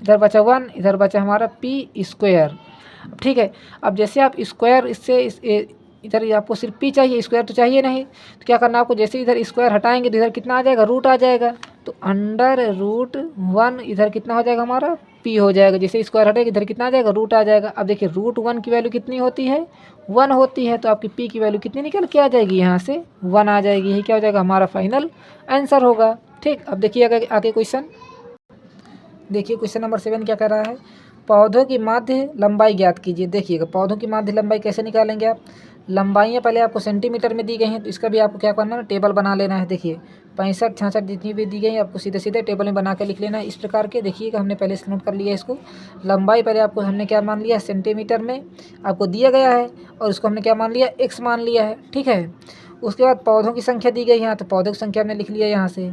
S1: इधर बचा 1, इधर बचा हमारा p स्क्वायर। ठीक है, अब जैसे आप स्क्वायर इससे इधर आपको सिर्फ p चाहिए, स्क्वायर तो चाहिए नहीं, तो क्या करना आपको, जैसे इधर स्क्वायर हटाएंगे तो इधर कितना आ जाएगा, रूट आ जाएगा, तो √1 इधर कितना हो जाएगा हमारा p हो जाएगा। जैसे स्क्वायर हटेगा इधर कितना आ जाएगा, रूट आ जाएगा। अब देखिए √1 की वैल्यू कितनी होती है, 1 होती है, तो आपकी p की वैल्यू कितनी निकल के आ जाएगी, यहाँ से 1 आ जाएगी। यही क्या हो जाएगा हमारा फाइनल आंसर होगा। ठीक, अब देखिए आगे क्वेश्चन देखिए, क्वेश्चन नंबर 7 क्या कर रहा है, पौधों की माध्य लंबाई ज्ञात कीजिए। देखिएगा पौधों की माध्य लंबाई कैसे निकालेंगे आप, लंबाइयाँ पहले आपको सेंटीमीटर में दी गई हैं, तो इसका भी आपको क्या करना है, टेबल बना लेना है। देखिए 65 66 जितनी भी दी गई हैं आपको सीधे सीधे टेबल में बना के लिख लेना है इस प्रकार के। देखिएगा हमने पहले से नोट कर लिया है इसको, लंबाई पहले आपको हमने क्या मान लिया, सेंटीमीटर में आपको दिया गया है और उसको हमने क्या मान लिया, x मान लिया है। ठीक है, उसके बाद पौधों की संख्या दी गई यहाँ, तो पौधों की संख्या हमने लिख लिया यहाँ से।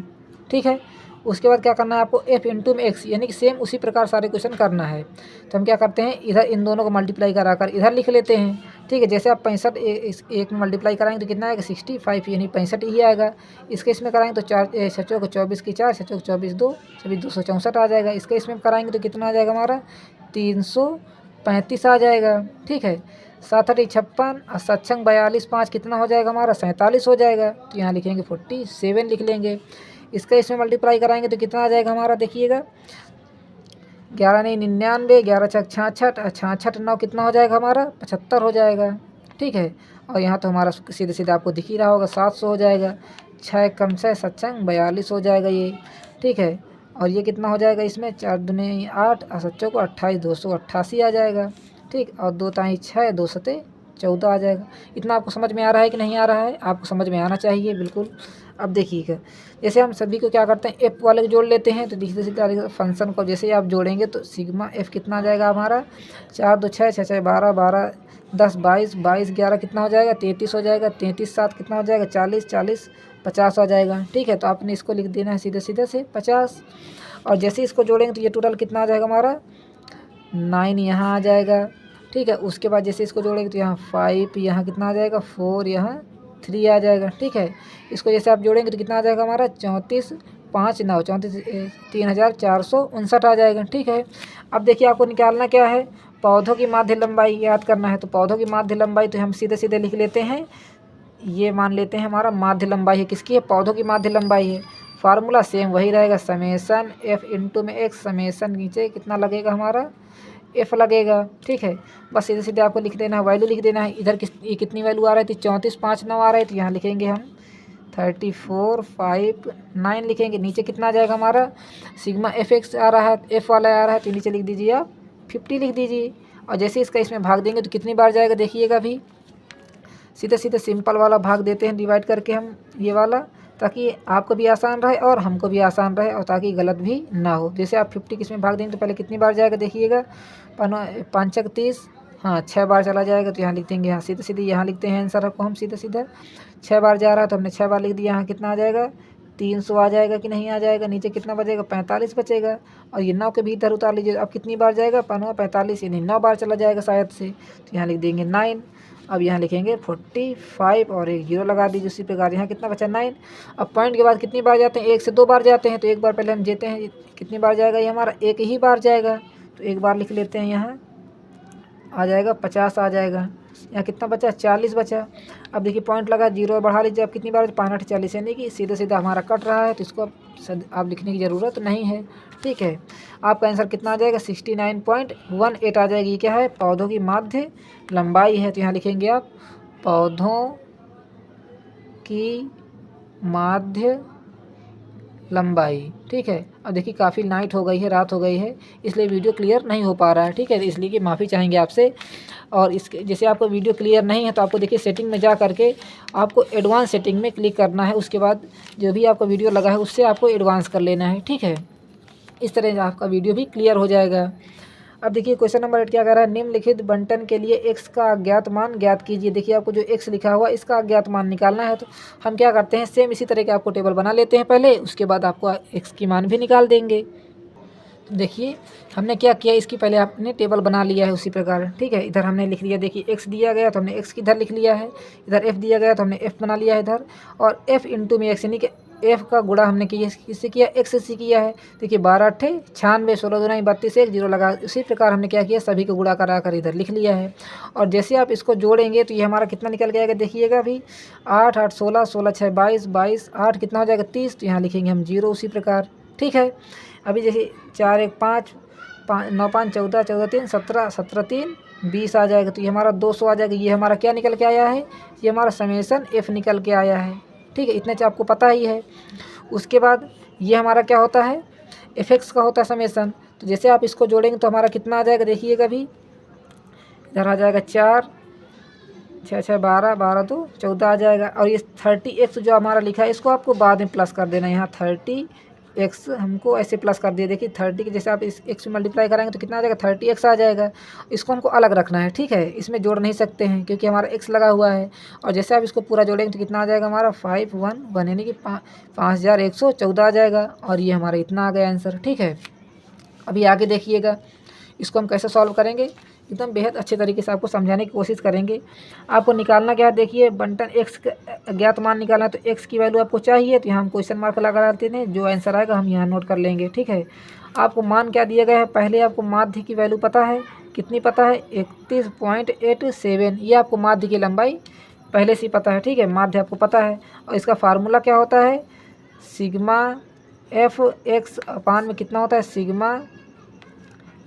S1: ठीक है, उसके बाद क्या करना है आपको f इंटू में x, यानी कि सेम उसी प्रकार सारे क्वेश्चन करना है। तो हम क्या करते हैं, इधर इन दोनों को मल्टीप्लाई कराकर इधर लिख लेते हैं। ठीक है, जैसे आप 65 एक में मल्टीप्लाई कराएंगे तो कितना आएगा 65, यानी 65 ही आएगा। इसके इसमें कराएंगे तो 4 सचों को 24 की 4, सचों को 24 2, सभी 264 आ जाएगा। इसके इसमें कराएंगे तो कितना आ जाएगा हमारा 335 आ जाएगा। ठीक है, 7 8 56 और 7 6 42 5 कितना हो जाएगा हमारा 47 हो जाएगा। तो यहाँ लिखेंगे 47 लिख लेंगे। इसका इसमें मल्टीप्लाई कराएंगे तो कितना आ जाएगा हमारा, देखिएगा 11 नहीं 99, 11 6 66, 66 9 कितना हो जाएगा हमारा 75 हो जाएगा। ठीक है, और यहाँ तो हमारा सीधे सीधे आपको दिख ही रहा होगा 700 हो जाएगा। 6 कम से 7 6 42 हो जाएगा ये। ठीक है, और ये कितना हो जाएगा, इसमें 4 दूने 8 और 7 को 28, 288 आ जाएगा। ठीक, और 2 ताई 6, 2 सते 14 आ जाएगा। इतना आपको समझ में आ रहा है कि नहीं आ रहा है, आपको समझ में आना चाहिए बिल्कुल। अब देखिएगा जैसे हम सभी को क्या करते हैं, एफ वाले को जोड़ लेते हैं, तो सीधे सीधे फंक्शन को जैसे ही आप जोड़ेंगे तो सिग्मा एफ कितना आ जाएगा हमारा 4 2 6 6 6 12 12 10 22 22 11 कितना हो जाएगा 33 हो जाएगा। 33 7 कितना हो जाएगा 40 40 50 आ जाएगा। ठीक है, तो आपने इसको लिख देना है सीधे सीधे से 50, और जैसे इसको जोड़ेंगे तो ये टोटल कितना आ जाएगा हमारा 9 यहाँ आ जाएगा। ठीक है, उसके बाद जैसे इसको जोड़ेंगे तो यहाँ 5, यहाँ कितना आ जाएगा 4, यहाँ 3 आ जाएगा। ठीक है, इसको जैसे आप जोड़ेंगे तो कितना आ जाएगा हमारा 34 5 9 34 3459 आ जाएगा। ठीक है, अब देखिए आपको निकालना क्या है, पौधों की माध्य लंबाई याद करना है। तो पौधों की माध्य लंबाई तो हम सीधे सीधे लिख लेते हैं, ये मान लेते हैं हमारा माध्य लंबाई है, किसकी है, पौधों की माध्य लंबाई है। फार्मूला सेम वही रहेगा, समेसन एफ इंटू में एक्स, समेसन नीचे कितना लगेगा हमारा एफ लगेगा। ठीक है, बस सीधे सीधे आपको लिख देना है, वैल्यू लिख देना है। इधर ये कितनी वैल्यू आ रही थी 34 5 9 आ रही थी, यहाँ लिखेंगे हम 34 5 9 लिखेंगे। नीचे कितना आ जाएगा हमारा सिग्मा एफ एक्स आ रहा है, एफ वाला आ रहा है, तो नीचे लिख दीजिए आप 50 लिख दीजिए। और जैसे इसका इसमें भाग देंगे तो कितनी बार जाएगा देखिएगा, अभी सीधे सीधे सिंपल वाला भाग देते हैं डिवाइड करके हम ये वाला, ताकि आपको भी आसान रहे और हमको भी आसान रहे और ताकि गलत भी ना हो। जैसे आप 50 किसमें भाग देंगे तो पहले कितनी बार जाएगा देखिएगा 5 30 हाँ 6 बार चला जाएगा तो यहाँ लिख देंगे, यहाँ सीधे सीधे यहाँ लिखते हैं आंसर को हम सीधे सीधे 6 बार जा रहा है तो हमने 6 बार लिख दिया। यहाँ कितना आ जाएगा 300 आ जाएगा कि नहीं आ जाएगा, नीचे कितना बचेगा 45 बचेगा। और ये 9 के भी इधर उतार लीजिए, अब कितनी बार जाएगा 45 यानी 9 बार चला जाएगा शायद से, तो यहाँ लिख देंगे 9। अब यहाँ लिखेंगे 45 और एक 0 लगा दीजिए उसी प्रकार। यहाँ कितना बचा 9। अब पॉइंट के बाद कितनी बार जाते हैं, 1 से 2 बार जाते हैं, तो एक बार पहले हम देते हैं कितनी बार जाएगा, ये हमारा एक ही बार जाएगा, तो एक बार लिख लेते हैं। यहाँ आ जाएगा 50 आ जाएगा। यहाँ कितना बचा 40 बचा। अब देखिए पॉइंट लगा 0 बढ़ा लीजिए, अब कितनी बार 5 8 40 यानी कि सीधा सीधा हमारा कट रहा है, तो इसको आप लिखने की ज़रूरत नहीं है। ठीक है, आपका आंसर कितना आ जाएगा 69.18 आ जाएगी। क्या है, पौधों की माध्य लंबाई है, तो यहाँ लिखेंगे आप पौधों की माध्य लंबाई। ठीक है, अब देखिए काफ़ी नाइट हो गई है, रात हो गई है, इसलिए वीडियो क्लियर नहीं हो पा रहा है। ठीक है, इसलिए कि माफ़ी चाहेंगे आपसे। और इसके जैसे आपको वीडियो क्लियर नहीं है तो आपको देखिए सेटिंग में जा करके आपको एडवांस सेटिंग में क्लिक करना है, उसके बाद जो भी आपका वीडियो लगा है उससे आपको एडवांस कर लेना है। ठीक है, इस तरह आपका वीडियो भी क्लियर हो जाएगा। अब देखिए क्वेश्चन नंबर 8 क्या कह रहा है, निम्नलिखित बंटन के लिए x का अज्ञात मान ज्ञात कीजिए। देखिए आपको जो x लिखा हुआ इसका अज्ञात मान निकालना है, तो हम क्या करते हैं सेम इसी तरह के आपको टेबल बना लेते हैं पहले, उसके बाद आपको x की मान भी निकाल देंगे। तो देखिए हमने क्या किया, इसकी पहले आपने टेबल बना लिया है उसी प्रकार। ठीक है, इधर हमने लिख लिया, देखिए x दिया गया तो हमने x इधर लिख लिया है, इधर f दिया गया तो हमने f बना लिया है इधर, और f इंटू में x यानी कि f का गुणा हमने किससे किया, x से किया है। देखिए 12 8 96 16 2 32 1 0 लगा, उसी प्रकार हमने क्या किया सभी को गुणा करा कर इधर लिख लिया है। और जैसे आप इसको जोड़ेंगे तो ये हमारा कितना निकल के आएगा, देखिएगा अभी 8 8 16 16 6 22 22 8 कितना हो जाएगा 30, तो यहाँ लिखेंगे हम 0 उसी प्रकार। ठीक है, अभी जैसे 4 1 5 9 5 14 14 3 17 17 3 20 आ जाएगा, तो ये हमारा 200 आ जाएगा। ये हमारा क्या निकल के आया है, ये हमारा समेसन f निकल के आया है। ठीक है, इतने से आपको पता ही है। उसके बाद ये हमारा क्या होता है, fx का होता है समेसन, तो जैसे आप इसको जोड़ेंगे तो हमारा कितना आ जाएगा, देखिएगा अभी इधर आ जाएगा 4 6 6 12 12 2 14 आ जाएगा। और ये 30x जो हमारा लिखा है इसको आपको बाद में प्लस कर देना है, यहाँ 30x हमको ऐसे प्लस कर दिया। देखिए 30 के जैसे आप इस x में मल्टीप्लाई करेंगे तो कितना आ जाएगा 30x आ जाएगा, इसको हमको अलग रखना है। ठीक है, इसमें जोड़ नहीं सकते हैं क्योंकि हमारा x लगा हुआ है। और जैसे आप इसको पूरा जोड़ेंगे तो कितना आ जाएगा हमारा 511 यानी कि 5114 आ जाएगा, और ये हमारा इतना आ गया आंसर। ठीक है, अभी आगे देखिएगा इसको हम कैसे सॉल्व करेंगे, एकदम बेहद अच्छे तरीके से आपको समझाने की कोशिश करेंगे। आपको निकालना क्या है, देखिए बंटन x का ज्ञात मान निकालना, तो x की वैल्यू आपको चाहिए, तो यहाँ हम क्वेश्चन मार्क लगा देते हैं, जो आंसर आएगा हम यहाँ नोट कर लेंगे। ठीक है, आपको मान क्या दिया गया है, पहले आपको माध्य की वैल्यू पता है, कितनी पता है 31.87, ये आपको माध्य की लंबाई पहले से पता है। ठीक है, माध्य आपको पता है, और इसका फार्मूला क्या होता है, सिग्मा एफ एक्स अपान में कितना होता है, सिग्मा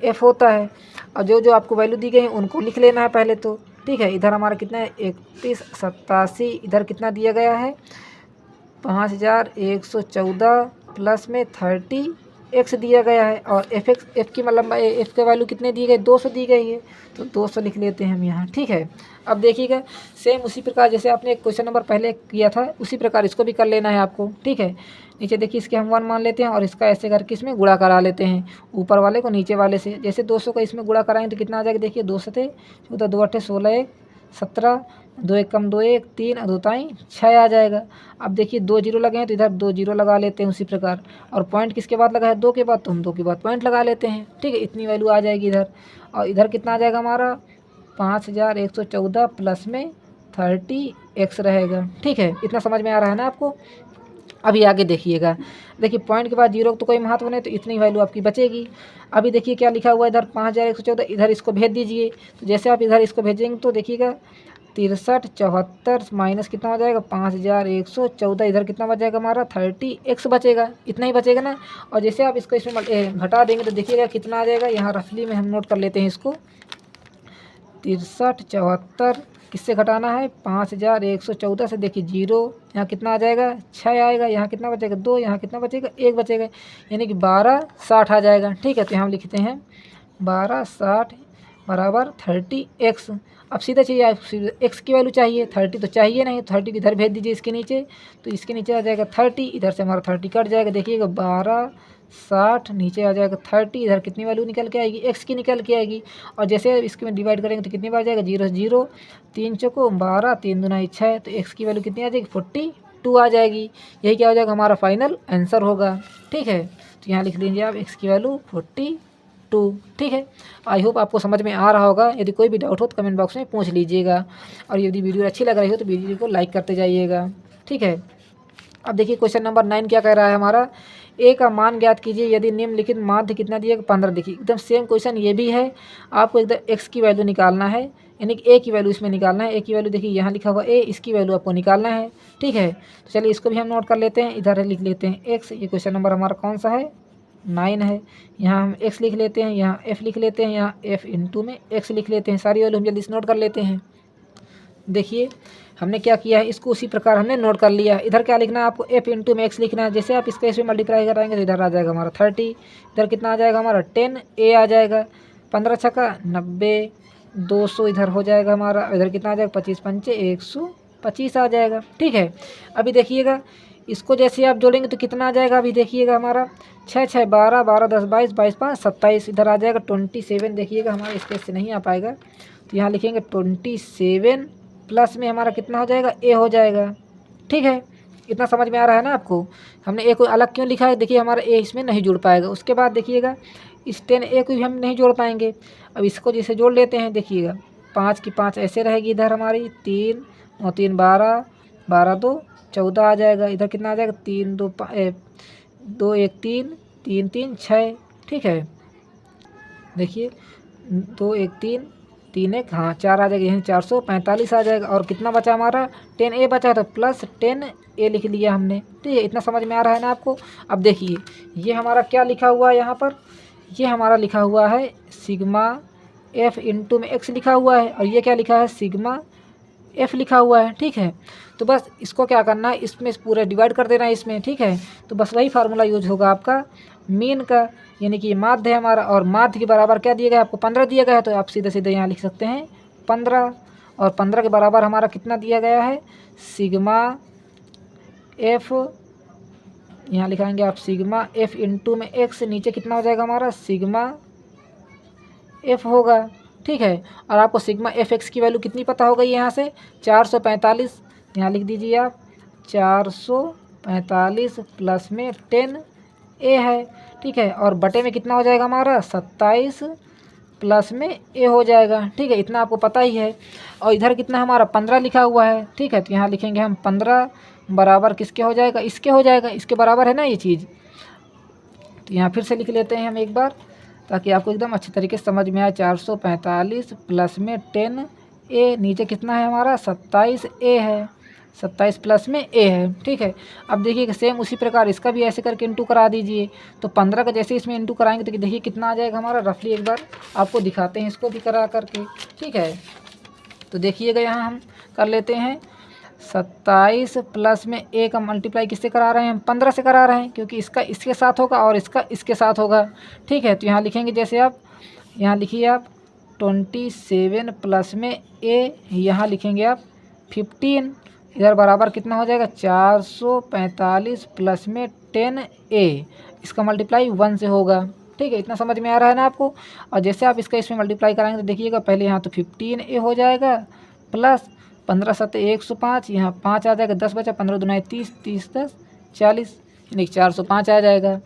S1: एफ होता है। और जो जो आपको वैल्यू दी गई है उनको लिख लेना है पहले तो। ठीक है, इधर हमारा कितना है 3187, इधर कितना दिया गया है 5114 प्लस में 30x दिया गया है, और एफ की मतलब एफ का वैल्यू कितने दी गई 200 दी गई है, तो 200 लिख लेते हैं हम यहाँ। ठीक है, अब देखिएगा सेम उसी प्रकार जैसे आपने क्वेश्चन नंबर पहले किया था उसी प्रकार इसको भी कर लेना है आपको। ठीक है, नीचे देखिए इसके हम 1 मान लेते हैं और इसका ऐसे करके इसमें गुणा करा लेते हैं, ऊपर वाले को नीचे वाले से। जैसे 200 का इसमें गुणा कराएंगे तो कितना आ जाएगा, देखिए 2 से 14 2 8 16 1 17 2 1 कम 2 1 3 2 ताई 6 आ जाएगा। अब देखिए 2 0 लगे हैं तो इधर 2 0 लगा लेते हैं उसी प्रकार, और पॉइंट किसके बाद लगा है 2 के बाद, तो हम 2 के बाद पॉइंट लगा लेते हैं। ठीक है, इतनी वैल्यू आ जाएगी इधर, और इधर कितना आ जाएगा हमारा 5114 प्लस में 30x रहेगा। ठीक है, इतना समझ में आ रहा है ना आपको। अभी आगे देखिएगा, देखिए पॉइंट के बाद 0 तो कोई महत्व नहीं, तो इतनी वैल्यू आपकी बचेगी। अभी देखिए क्या लिखा हुआ है इधर 5114, इधर इसको भेज दीजिए। तो जैसे आप इधर इसको भेजेंगे तो देखिएगा 63 74 माइनस कितना हो जाएगा 5114, इधर कितना बच जाएगा हमारा 30x बचेगा, इतना ही बचेगा ना। और जैसे आप इसको इसमें घटा देंगे तो देखिएगा कितना आ जाएगा, यहाँ रफली में हम नोट कर लेते हैं इसको 63 74 किससे घटाना है 5114 से, देखिए 0 यहाँ कितना आ जाएगा 6 आएगा, यहाँ कितना बचेगा 2, यहाँ कितना बचेगा 1 बचेगा, यानी कि 1260 आ जाएगा। ठीक है, तो हम लिखते हैं 1260 बराबर 30x। अब सीधा चाहिए आप एक्स की वैल्यू चाहिए, 30 तो चाहिए नहीं, 30 इधर भेज दीजिए इसके नीचे, तो इसके नीचे आ जाएगा 30, इधर से हमारा 30 कट जाएगा, देखिएगा 12 60 नीचे आ जाएगा 30, इधर कितनी वैल्यू निकल के आएगी, एक्स की निकल के आएगी। और जैसे इसके में डिवाइड करेंगे तो कितनी बार जाएगा, 0 0, 3 चौको 12, 3 दूना 6, तो एक्स की वैल्यू कितनी आ जाएगी, 42 आ जाएगी। यही क्या हो जाएगा, हमारा फाइनल आंसर होगा। ठीक है, तो यहाँ लिख लीजिए आप एक्स की वैल्यू 42। ठीक है, आई होप आपको समझ में आ रहा होगा। यदि कोई भी डाउट हो तो कमेंट बॉक्स में पूछ लीजिएगा, और यदि वीडियो अच्छी लग रही हो तो वीडियो को लाइक करते जाइएगा। ठीक है, अब देखिए क्वेश्चन नंबर 9 क्या कह रहा है हमारा, ए का मान ज्ञात कीजिए यदि निम्नलिखित माध्य कितना दिया, 15। देखिए एकदम सेम क्वेश्चन ये भी है, आपको एकदम एक्स की वैल्यू निकालना है, यानी कि ए की वैल्यू इसमें निकालना है। ए की वैल्यू देखिए यहाँ लिखा हुआ ए, इसकी वैल्यू आपको निकालना है। ठीक है, तो चलिए इसको भी हम नोट कर लेते हैं, इधर लिख लेते हैं एक्स। ये क्वेश्चन नंबर हमारा कौन सा है, 9 है। यहाँ हम एक्स लिख लेते हैं, यहाँ एफ लिख लेते हैं, यहाँ एफ इंटू में एक्स लिख लेते हैं। सारी वैल्यू हम जल्दी से नोट कर लेते हैं। देखिए हमने क्या किया है, इसको उसी प्रकार हमने नोट कर लिया है। इधर क्या लिखना है आपको, एफ इंटू में एक्स लिखना है। जैसे आप इसका इसमें मल्टीप्लाई कराएंगे तो इधर आ जाएगा हमारा 30, इधर कितना आ जाएगा हमारा 10, ए आ जाएगा 15 छक्का 90, 200 इधर हो जाएगा हमारा, इधर कितना आ जाएगा 25 पंचे 125 आ जाएगा। ठीक है, अभी देखिएगा इसको जैसे आप जोड़ेंगे तो कितना आ जाएगा, अभी देखिएगा हमारा 6 6 12, 12 10 22, 22 5 27, इधर आ जाएगा 27। देखिएगा हमारे स्पेस से नहीं आ पाएगा, तो यहाँ लिखेंगे 27 प्लस में हमारा कितना हो जाएगा, ए हो जाएगा। ठीक है, इतना समझ में आ रहा है ना आपको। हमने ए को अलग क्यों लिखा है, देखिए हमारा ए इसमें नहीं जुड़ पाएगा। उसके बाद देखिएगा इस 10 ए को भी हम नहीं जोड़ पाएंगे। अब इसको जैसे जोड़ लेते हैं, देखिएगा 5 की 5 ऐसे रहेगी, इधर हमारी 3 और 3 12, 12 2 14 आ जाएगा। इधर कितना आ जाएगा, 3 2 2 1 3, 3 3 6। ठीक है, देखिए 2 1 3, 3 1 हाँ 4 आ जाएगा, यहीं 445 आ जाएगा। और कितना बचा हमारा, 10 ए बचा, तो प्लस 10 ए लिख लिया हमने। ठीक है, इतना समझ में आ रहा है ना आपको। अब देखिए ये हमारा क्या लिखा हुआ है यहाँ पर, ये हमारा लिखा हुआ है सिग्मा एफ इंटू में एक्स लिखा हुआ है, और ये क्या लिखा है, सिग्मा एफ लिखा हुआ है। ठीक है, तो बस इसको क्या करना है, इसमें पूरा डिवाइड कर देना है इसमें। ठीक है, तो बस वही फार्मूला यूज होगा आपका मीन का, यानी कि ये माध्य है हमारा, और माध्य के बराबर क्या दिया गया है आपको, 15 दिया गया है, तो आप सीधे सीधे यहाँ लिख सकते हैं 15। और 15 के बराबर हमारा कितना दिया गया है, सिग्मा एफ, यहाँ लिखाएंगे आप सिग्मा एफ इंटू में एक्स, नीचे कितना हो जाएगा हमारा, सिग्मा एफ होगा। ठीक है, और आपको सिग्मा एफ एक्स की वैल्यू कितनी पता हो गई यहाँ से, 445। यहाँ लिख दीजिए आप 445 प्लस में 10 ए है। ठीक है, और बटे में कितना हो जाएगा हमारा, 27 प्लस में ए हो जाएगा। ठीक है, इतना आपको पता ही है। और इधर कितना हमारा 15 लिखा हुआ है। ठीक है, तो यहाँ लिखेंगे हम 15 बराबर किसके हो जाएगा, इसके हो जाएगा, इसके बराबर है ना ये चीज़। तो यहाँ फिर से लिख लेते हैं हम एक बार, ताकि आपको एकदम अच्छी तरीके से समझ में आए। 445 प्लस में 10 ए, नीचे कितना है हमारा, 27 ए है, 27 प्लस में ए है। ठीक है, अब देखिए सेम उसी प्रकार इसका भी ऐसे करके इंटू करा दीजिए। तो 15 का जैसे इसमें इंटू कराएंगे तो देखिए कितना आ जाएगा हमारा, रफली एक बार आपको दिखाते हैं इसको भी करा करके। ठीक है, तो देखिएगा यहाँ हम कर लेते हैं 27 प्लस में ए का मल्टीप्लाई किससे करा रहे हैं हम, 15 से करा रहे हैं, क्योंकि इसका इसके साथ होगा और इसका इसके साथ होगा। ठीक है, तो यहाँ लिखेंगे जैसे आप यहाँ लिखिए आप 27 प्लस में ए, यहाँ लिखेंगे आप 15, इधर बराबर कितना हो जाएगा, 445 प्लस में 10 ए, इसका मल्टीप्लाई 1 से होगा। ठीक है, इतना समझ में आ रहा है ना आपको। और जैसे आप इसका इसमें मल्टीप्लाई कराएंगे तो देखिएगा पहले यहाँ तो 15 ए हो जाएगा, प्लस 15 7 105, यहाँ 5 आ जाएगा, 10 बचा, 15 दूना 30, 30 10 40, यानी 405 आ जाएगा।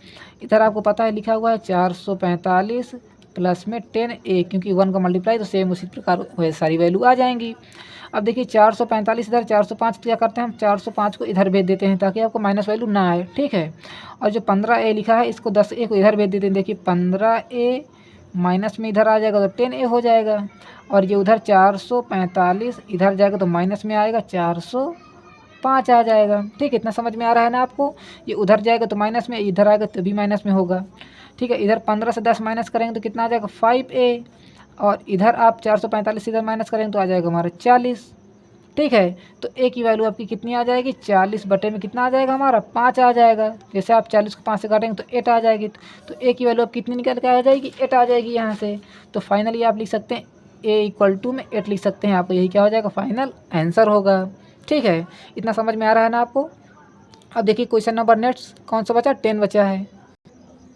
S1: इधर आपको पता है लिखा हुआ है 445 प्लस में 10 ए, क्योंकि 1 का मल्टीप्लाई तो सेम उसी प्रकार वह सारी वैल्यू आ जाएंगी। अब देखिए 445 इधर, 405 क्या करते हैं हम, 405 को इधर भेज देते हैं ताकि आपको माइनस वैल्यू ना आए। ठीक है, और जो 15 ए लिखा है इसको 10 ए को इधर भेज देते हैं। देखिए 15 ए माइनस में इधर आ जाएगा तो 10 ए हो जाएगा, और ये उधर 445 इधर जाएगा तो माइनस में आएगा 405 आ जाएगा। ठीक है, इतना समझ में आ रहा है ना आपको। ये उधर जाएगा तो माइनस में, इधर आएगा तो भी माइनस में होगा। ठीक है, इधर 15 से 10 माइनस करेंगे तो कितना आ जाएगा 5a, और इधर आप 445 इधर माइनस करेंगे तो आ जाएगा हमारा 40। ठीक है, तो ए की वैल्यू आपकी कितनी आ जाएगी, 40 बटे में कितना आ जाएगा हमारा 5 आ जाएगा। जैसे आप 40 को 5 से काटेंगे तो 8 आ जाएगी, तो ए की वैल्यू आप कितनी निकल के आ जाएगी, 8 आ जाएगी यहाँ से। तो फाइनली आप लिख सकते हैं a में 8 लिख सकते हैं। आपको यही क्या हो जाएगा, फाइनल आंसर होगा। ठीक है, इतना समझ में आ रहा है ना आपको। अब देखिए क्वेश्चन नंबर नेक्स्ट कौन सा बचा, 10 बचा है।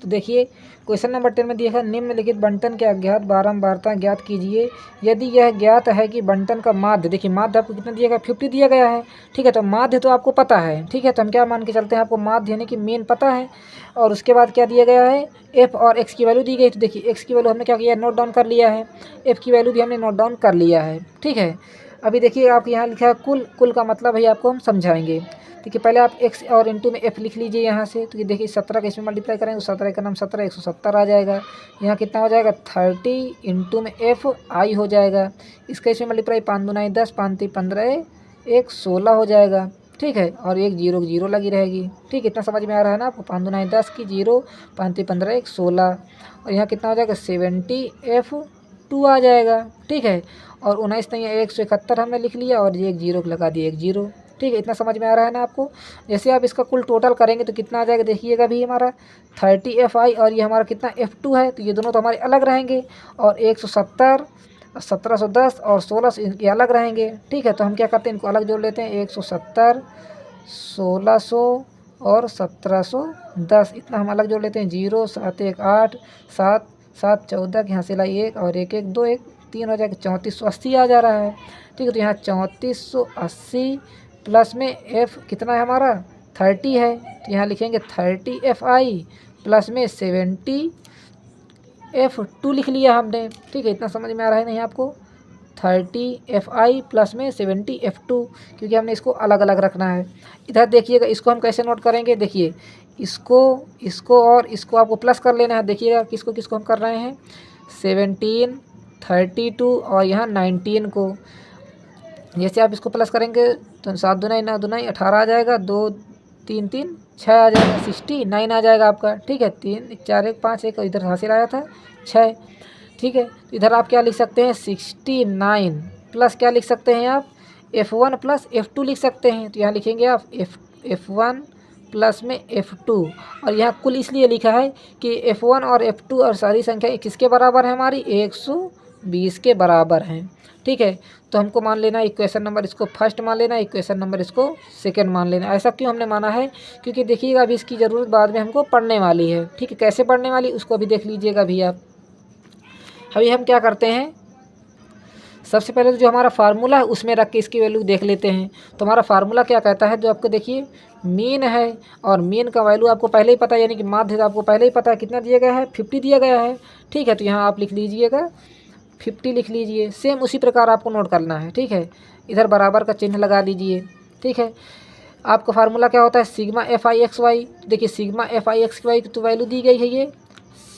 S1: तो देखिए क्वेश्चन नंबर 10 में दिया है निम्नलिखित बंटन के अज्ञात बारंबारता ज्ञात कीजिए यदि यह ज्ञात है कि बंटन का माध्य, देखिए माध्य आपको कितना दिया गया, 50 दिया गया है। ठीक है, तो माध्य तो आपको पता है। ठीक है, तो हम क्या मान के चलते हैं, आपको माध्य यानी कि मेन पता है। और उसके बाद क्या दिया गया है, एफ और एक्स की वैल्यू दी गई। तो देखिए एक्स की वैल्यू हमने क्या किया, नोट डाउन कर लिया है, एफ की वैल्यू भी हमने नोट डाउन कर लिया है। ठीक है, अभी देखिए आप यहाँ लिखा है कुल, कुल का मतलब भाई आपको हम समझाएंगे। देखिए पहले आप एक्स और इंटू में एफ लिख लीजिए यहाँ से। तो ये देखिए 17 का इसमें मल्टीप्लाई करेंगे तो 17 का नाम 17 170 आ जाएगा। यहाँ कितना हो जाएगा, 30 इंटू में एफ आई हो जाएगा। इसका इसमें मल्टीप्लाई 5 दूना 10 5 3 15 1 16 हो जाएगा। ठीक है, और एक जीरो की जीरो लगी रहेगी। ठीक है, इतना समझ में आ रहा है ना आपको। 5 दूना 10 की जीरो, 5 3 15 1 16, और यहाँ कितना हो जाएगा 70 F2 आ जाएगा। ठीक है, और 19 नहीं 171 हमने लिख लिया और ये एक जीरो लगा दिया, एक जीरो। ठीक है, इतना समझ में आ रहा है ना आपको। जैसे आप इसका कुल टोटल करेंगे तो कितना आ जाएगा, देखिएगा भी हमारा 30 FI और ये हमारा कितना F2 है। तो ये दोनों तो हमारे अलग रहेंगे, और 170 1710 और 1600 इनके अलग रहेंगे। ठीक है, तो हम क्या करते हैं, इनको अलग जोड़ लेते हैं। 170 1600 और 1710 इतना हम अलग जोड़ लेते हैं। 0 7 1 8 7 7 14 के यहाँ से लाई 1 और 1 1 2 1 3 हो जाएगा, 3480 आ जा रहा है। ठीक है, तो यहाँ 3480 प्लस में एफ कितना है हमारा 30 है। तो यहाँ लिखेंगे 30 FI प्लस में 70 F2 लिख लिया हमने। ठीक है, इतना समझ में आ रहा है नहीं आपको। 30 FI प्लस में 70 F2, क्योंकि हमने इसको अलग अलग रखना है। इधर देखिएगा इसको हम कैसे नोट करेंगे, देखिए इसको और इसको आपको प्लस कर लेना है। देखिएगा किसको किसको हम कर रहे हैं, 17 32 और यहाँ 19 को। जैसे आप इसको प्लस करेंगे तो 7 दूना 9 दूना 18 आ जाएगा, 2 3 3 6 आ जाएगा, 69 आ जाएगा आपका। ठीक है, 3 4 1 5 1 इधर हासिल आया था 6। ठीक है, तो इधर आप क्या लिख सकते हैं, 69 प्लस क्या लिख सकते हैं आप, F1 प्लस F2 लिख सकते हैं। तो यहाँ लिखेंगे आप F1 प्लस में F2, और यहाँ कुल इसलिए लिखा है कि F1 और F2 और सारी संख्या किसके बराबर है, हमारी 120 के बराबर हैं। ठीक है, तो हमको मान लेना इक्वेशन नंबर इसको फर्स्ट मान लेना, इक्वेशन नंबर इसको सेकंड मान लेना। ऐसा क्यों हमने माना है, क्योंकि देखिएगा अभी इसकी ज़रूरत बाद में हमको पढ़ने वाली है। ठीक है, कैसे पढ़ने वाली उसको अभी देख लीजिएगा अभी आप। अभी हम क्या करते हैं, सबसे पहले तो जो हमारा फार्मूला है उसमें रख के इसकी वैल्यू देख लेते हैं। तो हमारा फार्मूला क्या कहता है, जो आपको देखिए मीन है, और मीन का वैल्यू आपको पहले ही पता है, यानी कि माध्य आपको पहले ही पता है कितना दिया गया है, 50 दिया गया है। ठीक है, तो यहाँ आप लिख लीजिएगा 50 लिख लीजिए। सेम उसी प्रकार आपको नोट करना है। ठीक है, इधर बराबर का चिन्ह लगा दीजिए। ठीक है, आपका फार्मूला क्या होता है, सिग्मा FI/XY। देखिए सिग्मा FI/XY की तो वैल्यू दी गई है, ये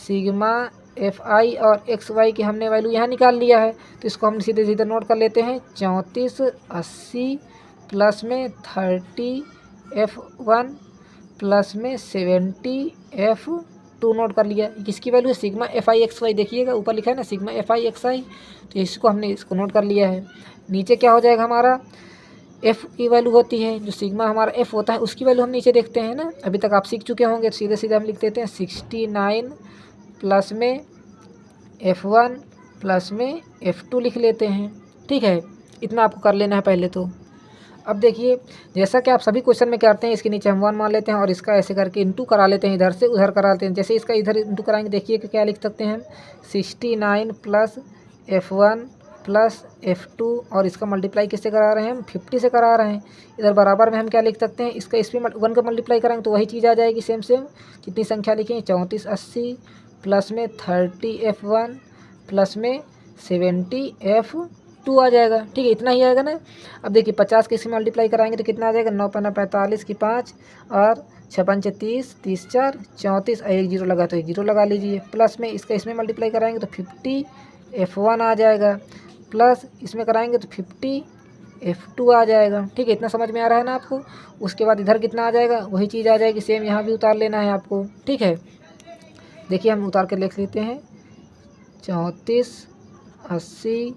S1: सिग्मा FI और XY की हमने वैल्यू यहाँ निकाल लिया है। तो इसको हम सीधे सीधे नोट कर लेते हैं, 3480 प्लस में 30 F1 प्लस में 70 F2 नोट कर लिया। किसकी वैल्यू है, सिग्मा FI/XY। देखिएगा ऊपर लिखा है ना सिग्मा FI/XY, तो इसको हमने इसको नोट कर लिया है। नीचे क्या हो जाएगा, हमारा F की वैल्यू होती है, जो सिग्मा हमारा F होता है उसकी वैल्यू हम नीचे देखते हैं ना। अभी तक आप सीख चुके होंगे, सीधे सीधे हम लिख देते हैं 69 प्लस में F1 प्लस में F2 लिख लेते हैं। ठीक है, इतना आपको कर लेना है पहले तो। अब देखिए जैसा कि आप सभी क्वेश्चन में करते हैं, इसके नीचे हम 1 मान लेते हैं और इसका ऐसे करके इंटू करा लेते हैं, इधर से उधर करा लेते हैं। जैसे इसका इधर इंटू कराएंगे, देखिए कि क्या लिख सकते हैं हम, 69 प्लस F1 प्लस F2, और इसका मल्टीप्लाई किससे करा रहे हैं हम, 50 से करा रहे हैं। इधर बराबर में हम क्या लिख सकते हैं, इसका इसमें 1 का मल्टीप्लाई करेंगे तो वही चीज़ आ जाएगी सेम सेम। कितनी संख्या लिखें, 3480 प्लस में 30 F1 प्लस में 70 F2 आ जाएगा। ठीक है, इतना ही आएगा ना। अब देखिए 50 के इसमें मल्टीप्लाई कराएंगे तो कितना आ जाएगा, 9 5 45 की 5 और 6 5 30 30 4 34, एक जीरो लगा तो एक जीरो लगा लीजिए। प्लस में इसका इसमें मल्टीप्लाई कराएंगे तो 50 F1 आ जाएगा, प्लस इसमें कराएंगे तो 50 F2 आ जाएगा। ठीक है, इतना समझ में आ रहा है ना आपको। उसके बाद इधर कितना आ जाएगा, वही चीज़ आ जाएगी सेम, यहाँ भी उतार लेना है आपको। ठीक है, देखिए हम उतार के लिख लेते हैं, 3480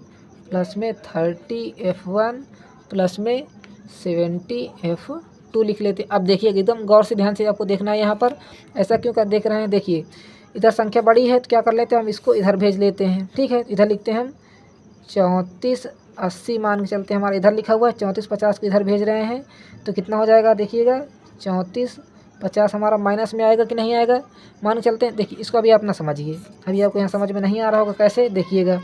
S1: प्लस में 30 F1 प्लस में 70 F2 लिख लेते हैं। अब देखिए एकदम गौर से ध्यान से आपको देखना है यहाँ पर, ऐसा क्यों कर देख रहे हैं। देखिए इधर संख्या बड़ी है तो क्या कर लेते हैं हम, इसको इधर भेज लेते हैं। ठीक है, इधर लिखते हैं हम 3480 मान के चलते हैं, हमारा इधर लिखा हुआ है 3450 को इधर भेज रहे हैं तो कितना हो जाएगा देखिएगा 3450 हमारा माइनस में आएगा कि नहीं आएगा, मान के चलते हैं। देखिए इसको अभी आप ना समझिए, अभी आपको यहाँ समझ में नहीं आ रहा होगा कैसे, देखिएगा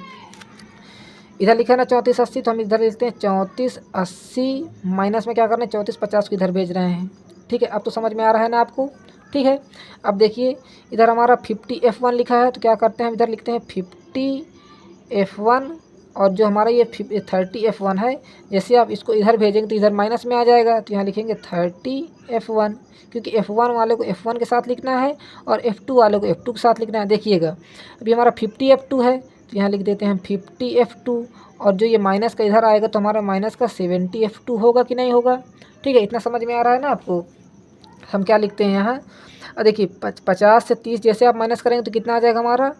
S1: इधर लिखा है ना 3480, तो हम इधर लिखते हैं 3480 माइनस में क्या करना है 3450 को इधर भेज रहे हैं। ठीक है, अब तो समझ में आ रहा है ना आपको। ठीक है, अब देखिए इधर हमारा 50F1 लिखा है तो क्या करते हैं हम इधर लिखते हैं 50F1 और जो हमारा ये 30F1 है, जैसे आप इसको इधर भेजेंगे तो इधर माइनस में आ जाएगा, तो यहाँ लिखेंगे 30F1, क्योंकि F1 वाले को F1 के साथ लिखना है और F2 वाले को F2 के साथ लिखना है। देखिएगा अभी हमारा 50F2 है तो यहाँ लिख देते हैं हम 50F2 और जो ये माइनस का इधर आएगा तो हमारा माइनस का 70F2 होगा कि नहीं होगा। ठीक है, इतना समझ में आ रहा है ना आपको। हम क्या लिखते हैं यहाँ, और देखिए 50 से 30 जैसे आप माइनस करेंगे तो कितना आ जाएगा हमारा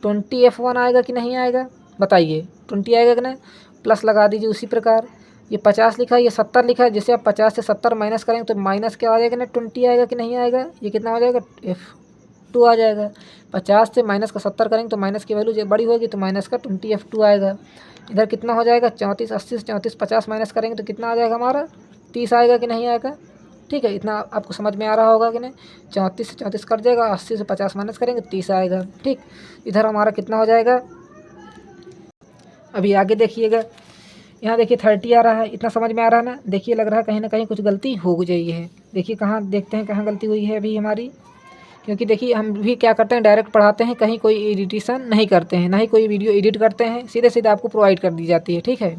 S1: 20F1 आएगा कि नहीं आएगा, बताइए 20 आएगा कि नहीं, प्लस लगा दीजिए। उसी प्रकार ये 50 लिखा है, ये 70 लिखा है, जैसे आप 50 से 70 माइनस करेंगे तो माइनस क्या आ जाएगा ना 20 आएगा कि नहीं आएगा, ये कितना हो जाएगा F2 आ जाएगा। 50 से माइनस का 70 करेंगे तो माइनस की वैल्यू जब बड़ी होगी तो माइनस का 20F2 आएगा। इधर कितना हो जाएगा 3480 से 3450 माइनस करेंगे तो कितना आ जाएगा हमारा 30 आएगा कि नहीं आएगा। ठीक है, इतना आपको समझ में आ रहा होगा कि नहीं। 34 से 34 कट जाएगा, 80 से 50 माइनस करेंगे 30 आएगा। ठीक, इधर हमारा कितना हो जाएगा, अभी आगे देखिएगा यहाँ देखिए 30 आ रहा है, इतना समझ में आ रहा है ना। देखिए लग रहा है कहीं ना कहीं कुछ गलती हो गई है, देखिए कहाँ देखते हैं कहाँ गलती हुई है अभी हमारी, क्योंकि देखिए हम भी क्या करते हैं डायरेक्ट पढ़ाते हैं, कहीं कोई एडिटेशन नहीं करते हैं, ना ही कोई वीडियो एडिट करते हैं, सीधे सीधे आपको प्रोवाइड कर दी जाती है। ठीक है,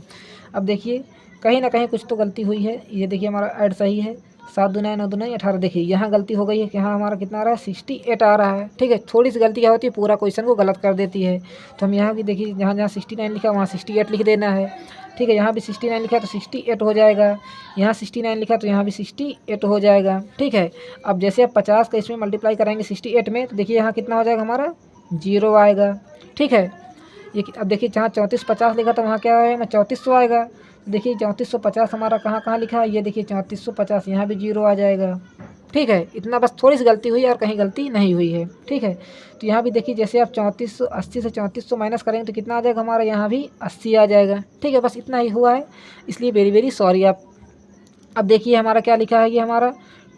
S1: अब देखिए कहीं ना कहीं कुछ तो गलती हुई है। ये देखिए हमारा ऐड सही है, 7 दूना 9 दूना 18, देखिए यहाँ गलती हो गई है कि यहाँ हमारा कितना आ रहा है 68 आ रहा है। ठीक है, थोड़ी सी गलती क्या होती है पूरा क्वेश्चन को गलत कर देती है, तो हम यहाँ भी देखिए जहाँ जहाँ 69 लिखा है वहाँ 68 लिख देना है। ठीक है, यहाँ भी 69 लिखा है तो 68 हो जाएगा, यहाँ 69 लिखा है तो यहाँ भी 68 हो जाएगा। ठीक है, अब जैसे आप 50 का इसमें मल्टीप्लाई कराएंगे 68 में तो देखिए यहाँ कितना हो जाएगा हमारा 0 आएगा। ठीक है, ये अब देखिए जहाँ 3450 लिखा था वहाँ क्या आएगा 3400 आएगा। देखिए 3450 हमारा कहाँ कहाँ लिखा है, ये देखिए 3450, यहाँ भी 0 आ जाएगा। ठीक है, इतना बस थोड़ी सी गलती हुई है और कहीं गलती नहीं हुई है। ठीक है, तो यहाँ भी देखिए जैसे आप 3480 से 3400 माइनस करेंगे तो कितना आ जाएगा हमारा, यहाँ भी 80 आ जाएगा। ठीक है, बस इतना ही हुआ है, इसलिए वेरी वेरी सॉरी आप। अब देखिए हमारा क्या लिखा है, ये हमारा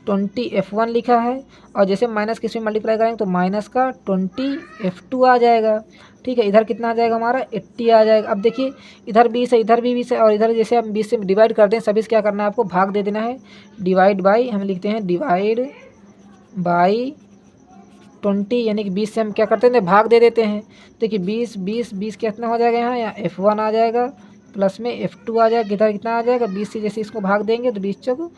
S1: 20F1 लिखा है और जैसे माइनस किस में मल्टीप्लाई करेंगे तो माइनस का 20F2 आ जाएगा। ठीक है, इधर कितना आ जाएगा हमारा 80 आ जाएगा। अब देखिए इधर 20 है, इधर भी 20 है और इधर जैसे हम 20 से डिवाइड करते हैं सभी से क्या करना है आपको भाग दे देना है, डिवाइड बाई, हम लिखते हैं डिवाइड बाई 20, यानी कि 20 से हम क्या करते हैं भाग दे देते हैं। देखिए 20 कितना हो जाएगा यहाँ F1 आ जाएगा प्लस में F2 आ जाएगा, इधर कितना आ जाएगा 20 से जैसे इसको भाग देंगे तो 20 चौक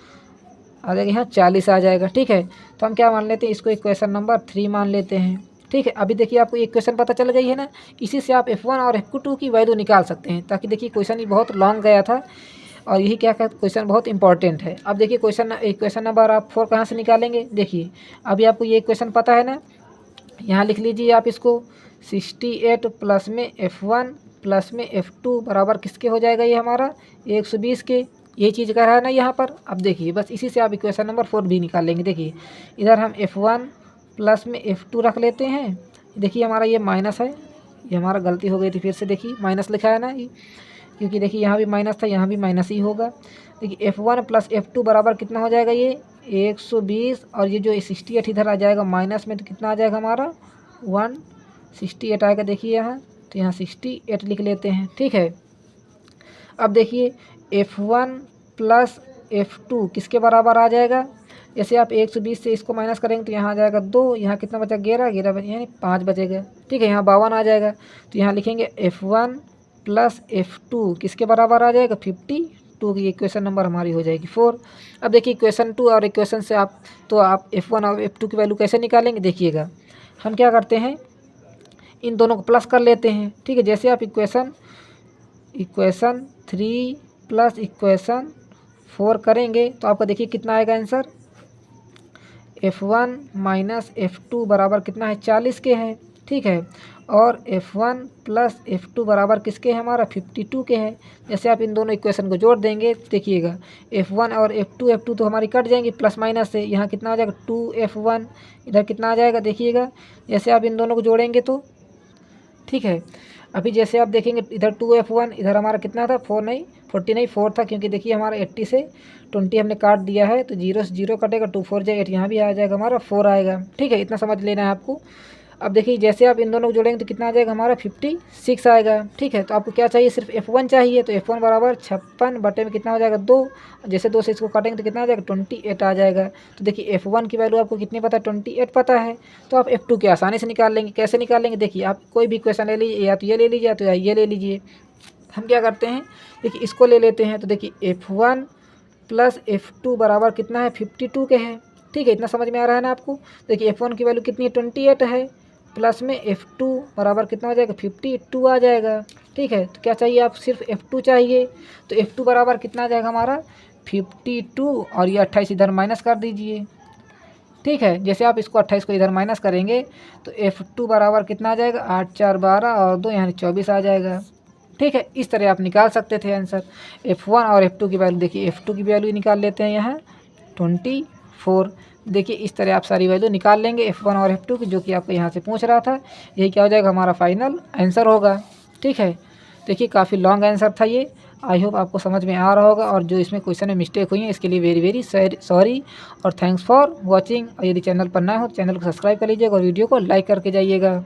S1: आ जाएगा, यहाँ 40 आ जाएगा। ठीक है, तो हम क्या मान लेते हैं इसको इक्वेशन नंबर 3 मान लेते हैं। ठीक है, अभी देखिए आपको एक क्वेश्चन पता चल गई है ना, इसी से आप F1 और F2 की वैल्यू निकाल सकते हैं, ताकि देखिए क्वेश्चन ये बहुत लॉन्ग गया था और यही क्या क्वेश्चन बहुत इंपॉर्टेंट है। अब देखिए क्वेश्चन नंबर आप 4 कहाँ से निकालेंगे, देखिए अभी आपको ये क्वेश्चन पता है ना, यहाँ लिख लीजिए आप इसको 68 प्लस में F1 प्लस में F2 बराबर किसके हो जाएगा, ये हमारा 120 के, ये चीज़ कर रहा है ना यहाँ पर। अब देखिए बस इसी से आप इक्वेशन नंबर 4 भी निकाल लेंगे। देखिए इधर हम F1 प्लस में F2 रख लेते हैं, देखिए हमारा ये माइनस है, ये हमारा गलती हो गई थी, फिर से देखिए माइनस लिखा है ना ये, क्योंकि देखिए यहाँ भी माइनस था यहाँ भी माइनस ही होगा। देखिए F1 प्लस F2 बराबर कितना हो जाएगा ये 120 और ये जो 68 इधर आ जाएगा माइनस में, तो कितना आ जाएगा हमारा 168 आएगा। देखिए यहाँ तो यहाँ 68 लिख लेते हैं। ठीक है, अब देखिए F1 प्लस F2 किसके बराबर आ जाएगा, जैसे आप 120 से इसको माइनस करेंगे तो यहाँ आ जाएगा 2, यहाँ कितना बचा 11 बचे यानी 5 बचेगा। ठीक है, यहाँ 52 आ जाएगा, तो यहाँ लिखेंगे F1 प्लस F2 किसके बराबर आ जाएगा 52 की, इक्वेशन नंबर हमारी हो जाएगी 4। अब देखिए इक्वेशन 2 और इक्वेशन से आप F1 और F2 की वैल्यू कैसे निकालेंगे, देखिएगा हम क्या करते हैं इन दोनों को प्लस कर लेते हैं। ठीक है, जैसे आप इक्वेशन 3 प्लस इक्वेशन 4 करेंगे तो आपका देखिए कितना आएगा आंसर, F1 माइनस F2 बराबर कितना है 40 के है। ठीक है, और F1 प्लस F2 बराबर किसके है हमारा 52 के है। जैसे आप इन दोनों इक्वेशन को जोड़ देंगे देखिएगा F1 और F2 तो हमारी कट जाएंगी प्लस माइनस से, यहाँ कितना आ जाएगा 2F1, इधर कितना आ जाएगा देखिएगा जैसे आप इन दोनों को जोड़ेंगे तो। ठीक है, अभी जैसे आप देखेंगे इधर 2F1, इधर हमारा कितना था 4 नहीं 40 नहीं 4 था, क्योंकि देखिए हमारा 80 से 20 हमने काट दिया है, तो 0 से 0 कटेगा, 2 4 जाएगा 8, यहाँ भी आ जाएगा हमारा 4 आएगा। ठीक है, इतना समझ लेना है आपको। अब देखिए जैसे आप इन दोनों को जोड़ेंगे तो कितना आ जाएगा हमारा 56 आएगा। ठीक है, तो आपको क्या चाहिए, सिर्फ F1 चाहिए, तो F1 बराबर 56 बटे में कितना हो जाएगा 2, जैसे 2 से इसको काटेंगे तो कितना आ जाएगा 28 आ जाएगा। तो देखिए F1 की वैल्यू आपको कितनी पता है 28 पता है, तो आप F2 की आसानी से निकाल लेंगे। कैसे निकाल लेंगे, देखिए आप कोई भी क्वेश्चन ले लीजिए, या तो ये ले लीजिए या तो ये ले लीजिए। हम क्या करते हैं, देखिए इसको ले लेते हैं, तो देखिए F1 प्लस F2 बराबर कितना है 52 के है। ठीक है, इतना समझ में आ रहा है ना आपको। देखिए F1 की वैल्यू कितनी है 28 है, प्लस में F2 बराबर कितना हो जाएगा 52 आ जाएगा। ठीक है, तो क्या चाहिए, आप सिर्फ F2 चाहिए, तो F2 बराबर कितना आ जाएगा हमारा 52, और ये 28 इधर माइनस कर दीजिए। ठीक है, जैसे आप इसको 28 को इधर माइनस करेंगे तो F2 बराबर कितना आ जाएगा 8 4 12 और 2 यानी 24 आ जाएगा। ठीक है, इस तरह आप निकाल सकते थे आंसर। F1 और F2 की वैल्यू, देखिए F2 की वैल्यू निकाल लेते हैं यहाँ 24। देखिए इस तरह आप सारी वैल्यू निकाल लेंगे F1 और F2 की, जो कि आपको यहाँ से पूछ रहा था। यही क्या हो जाएगा हमारा फाइनल आंसर होगा। ठीक है, देखिए काफ़ी लॉन्ग आंसर था ये। आई होप आपको समझ में आ रहा होगा, और जो इसमें क्वेश्चन में मिस्टेक हुई है इसके लिए वेरी वेरी सॉरी, और थैंक्स फॉर वॉचिंग। और यदि चैनल पर नए हो तो चैनल को सब्सक्राइब कर लीजिएगा और वीडियो को लाइक करके जाइएगा।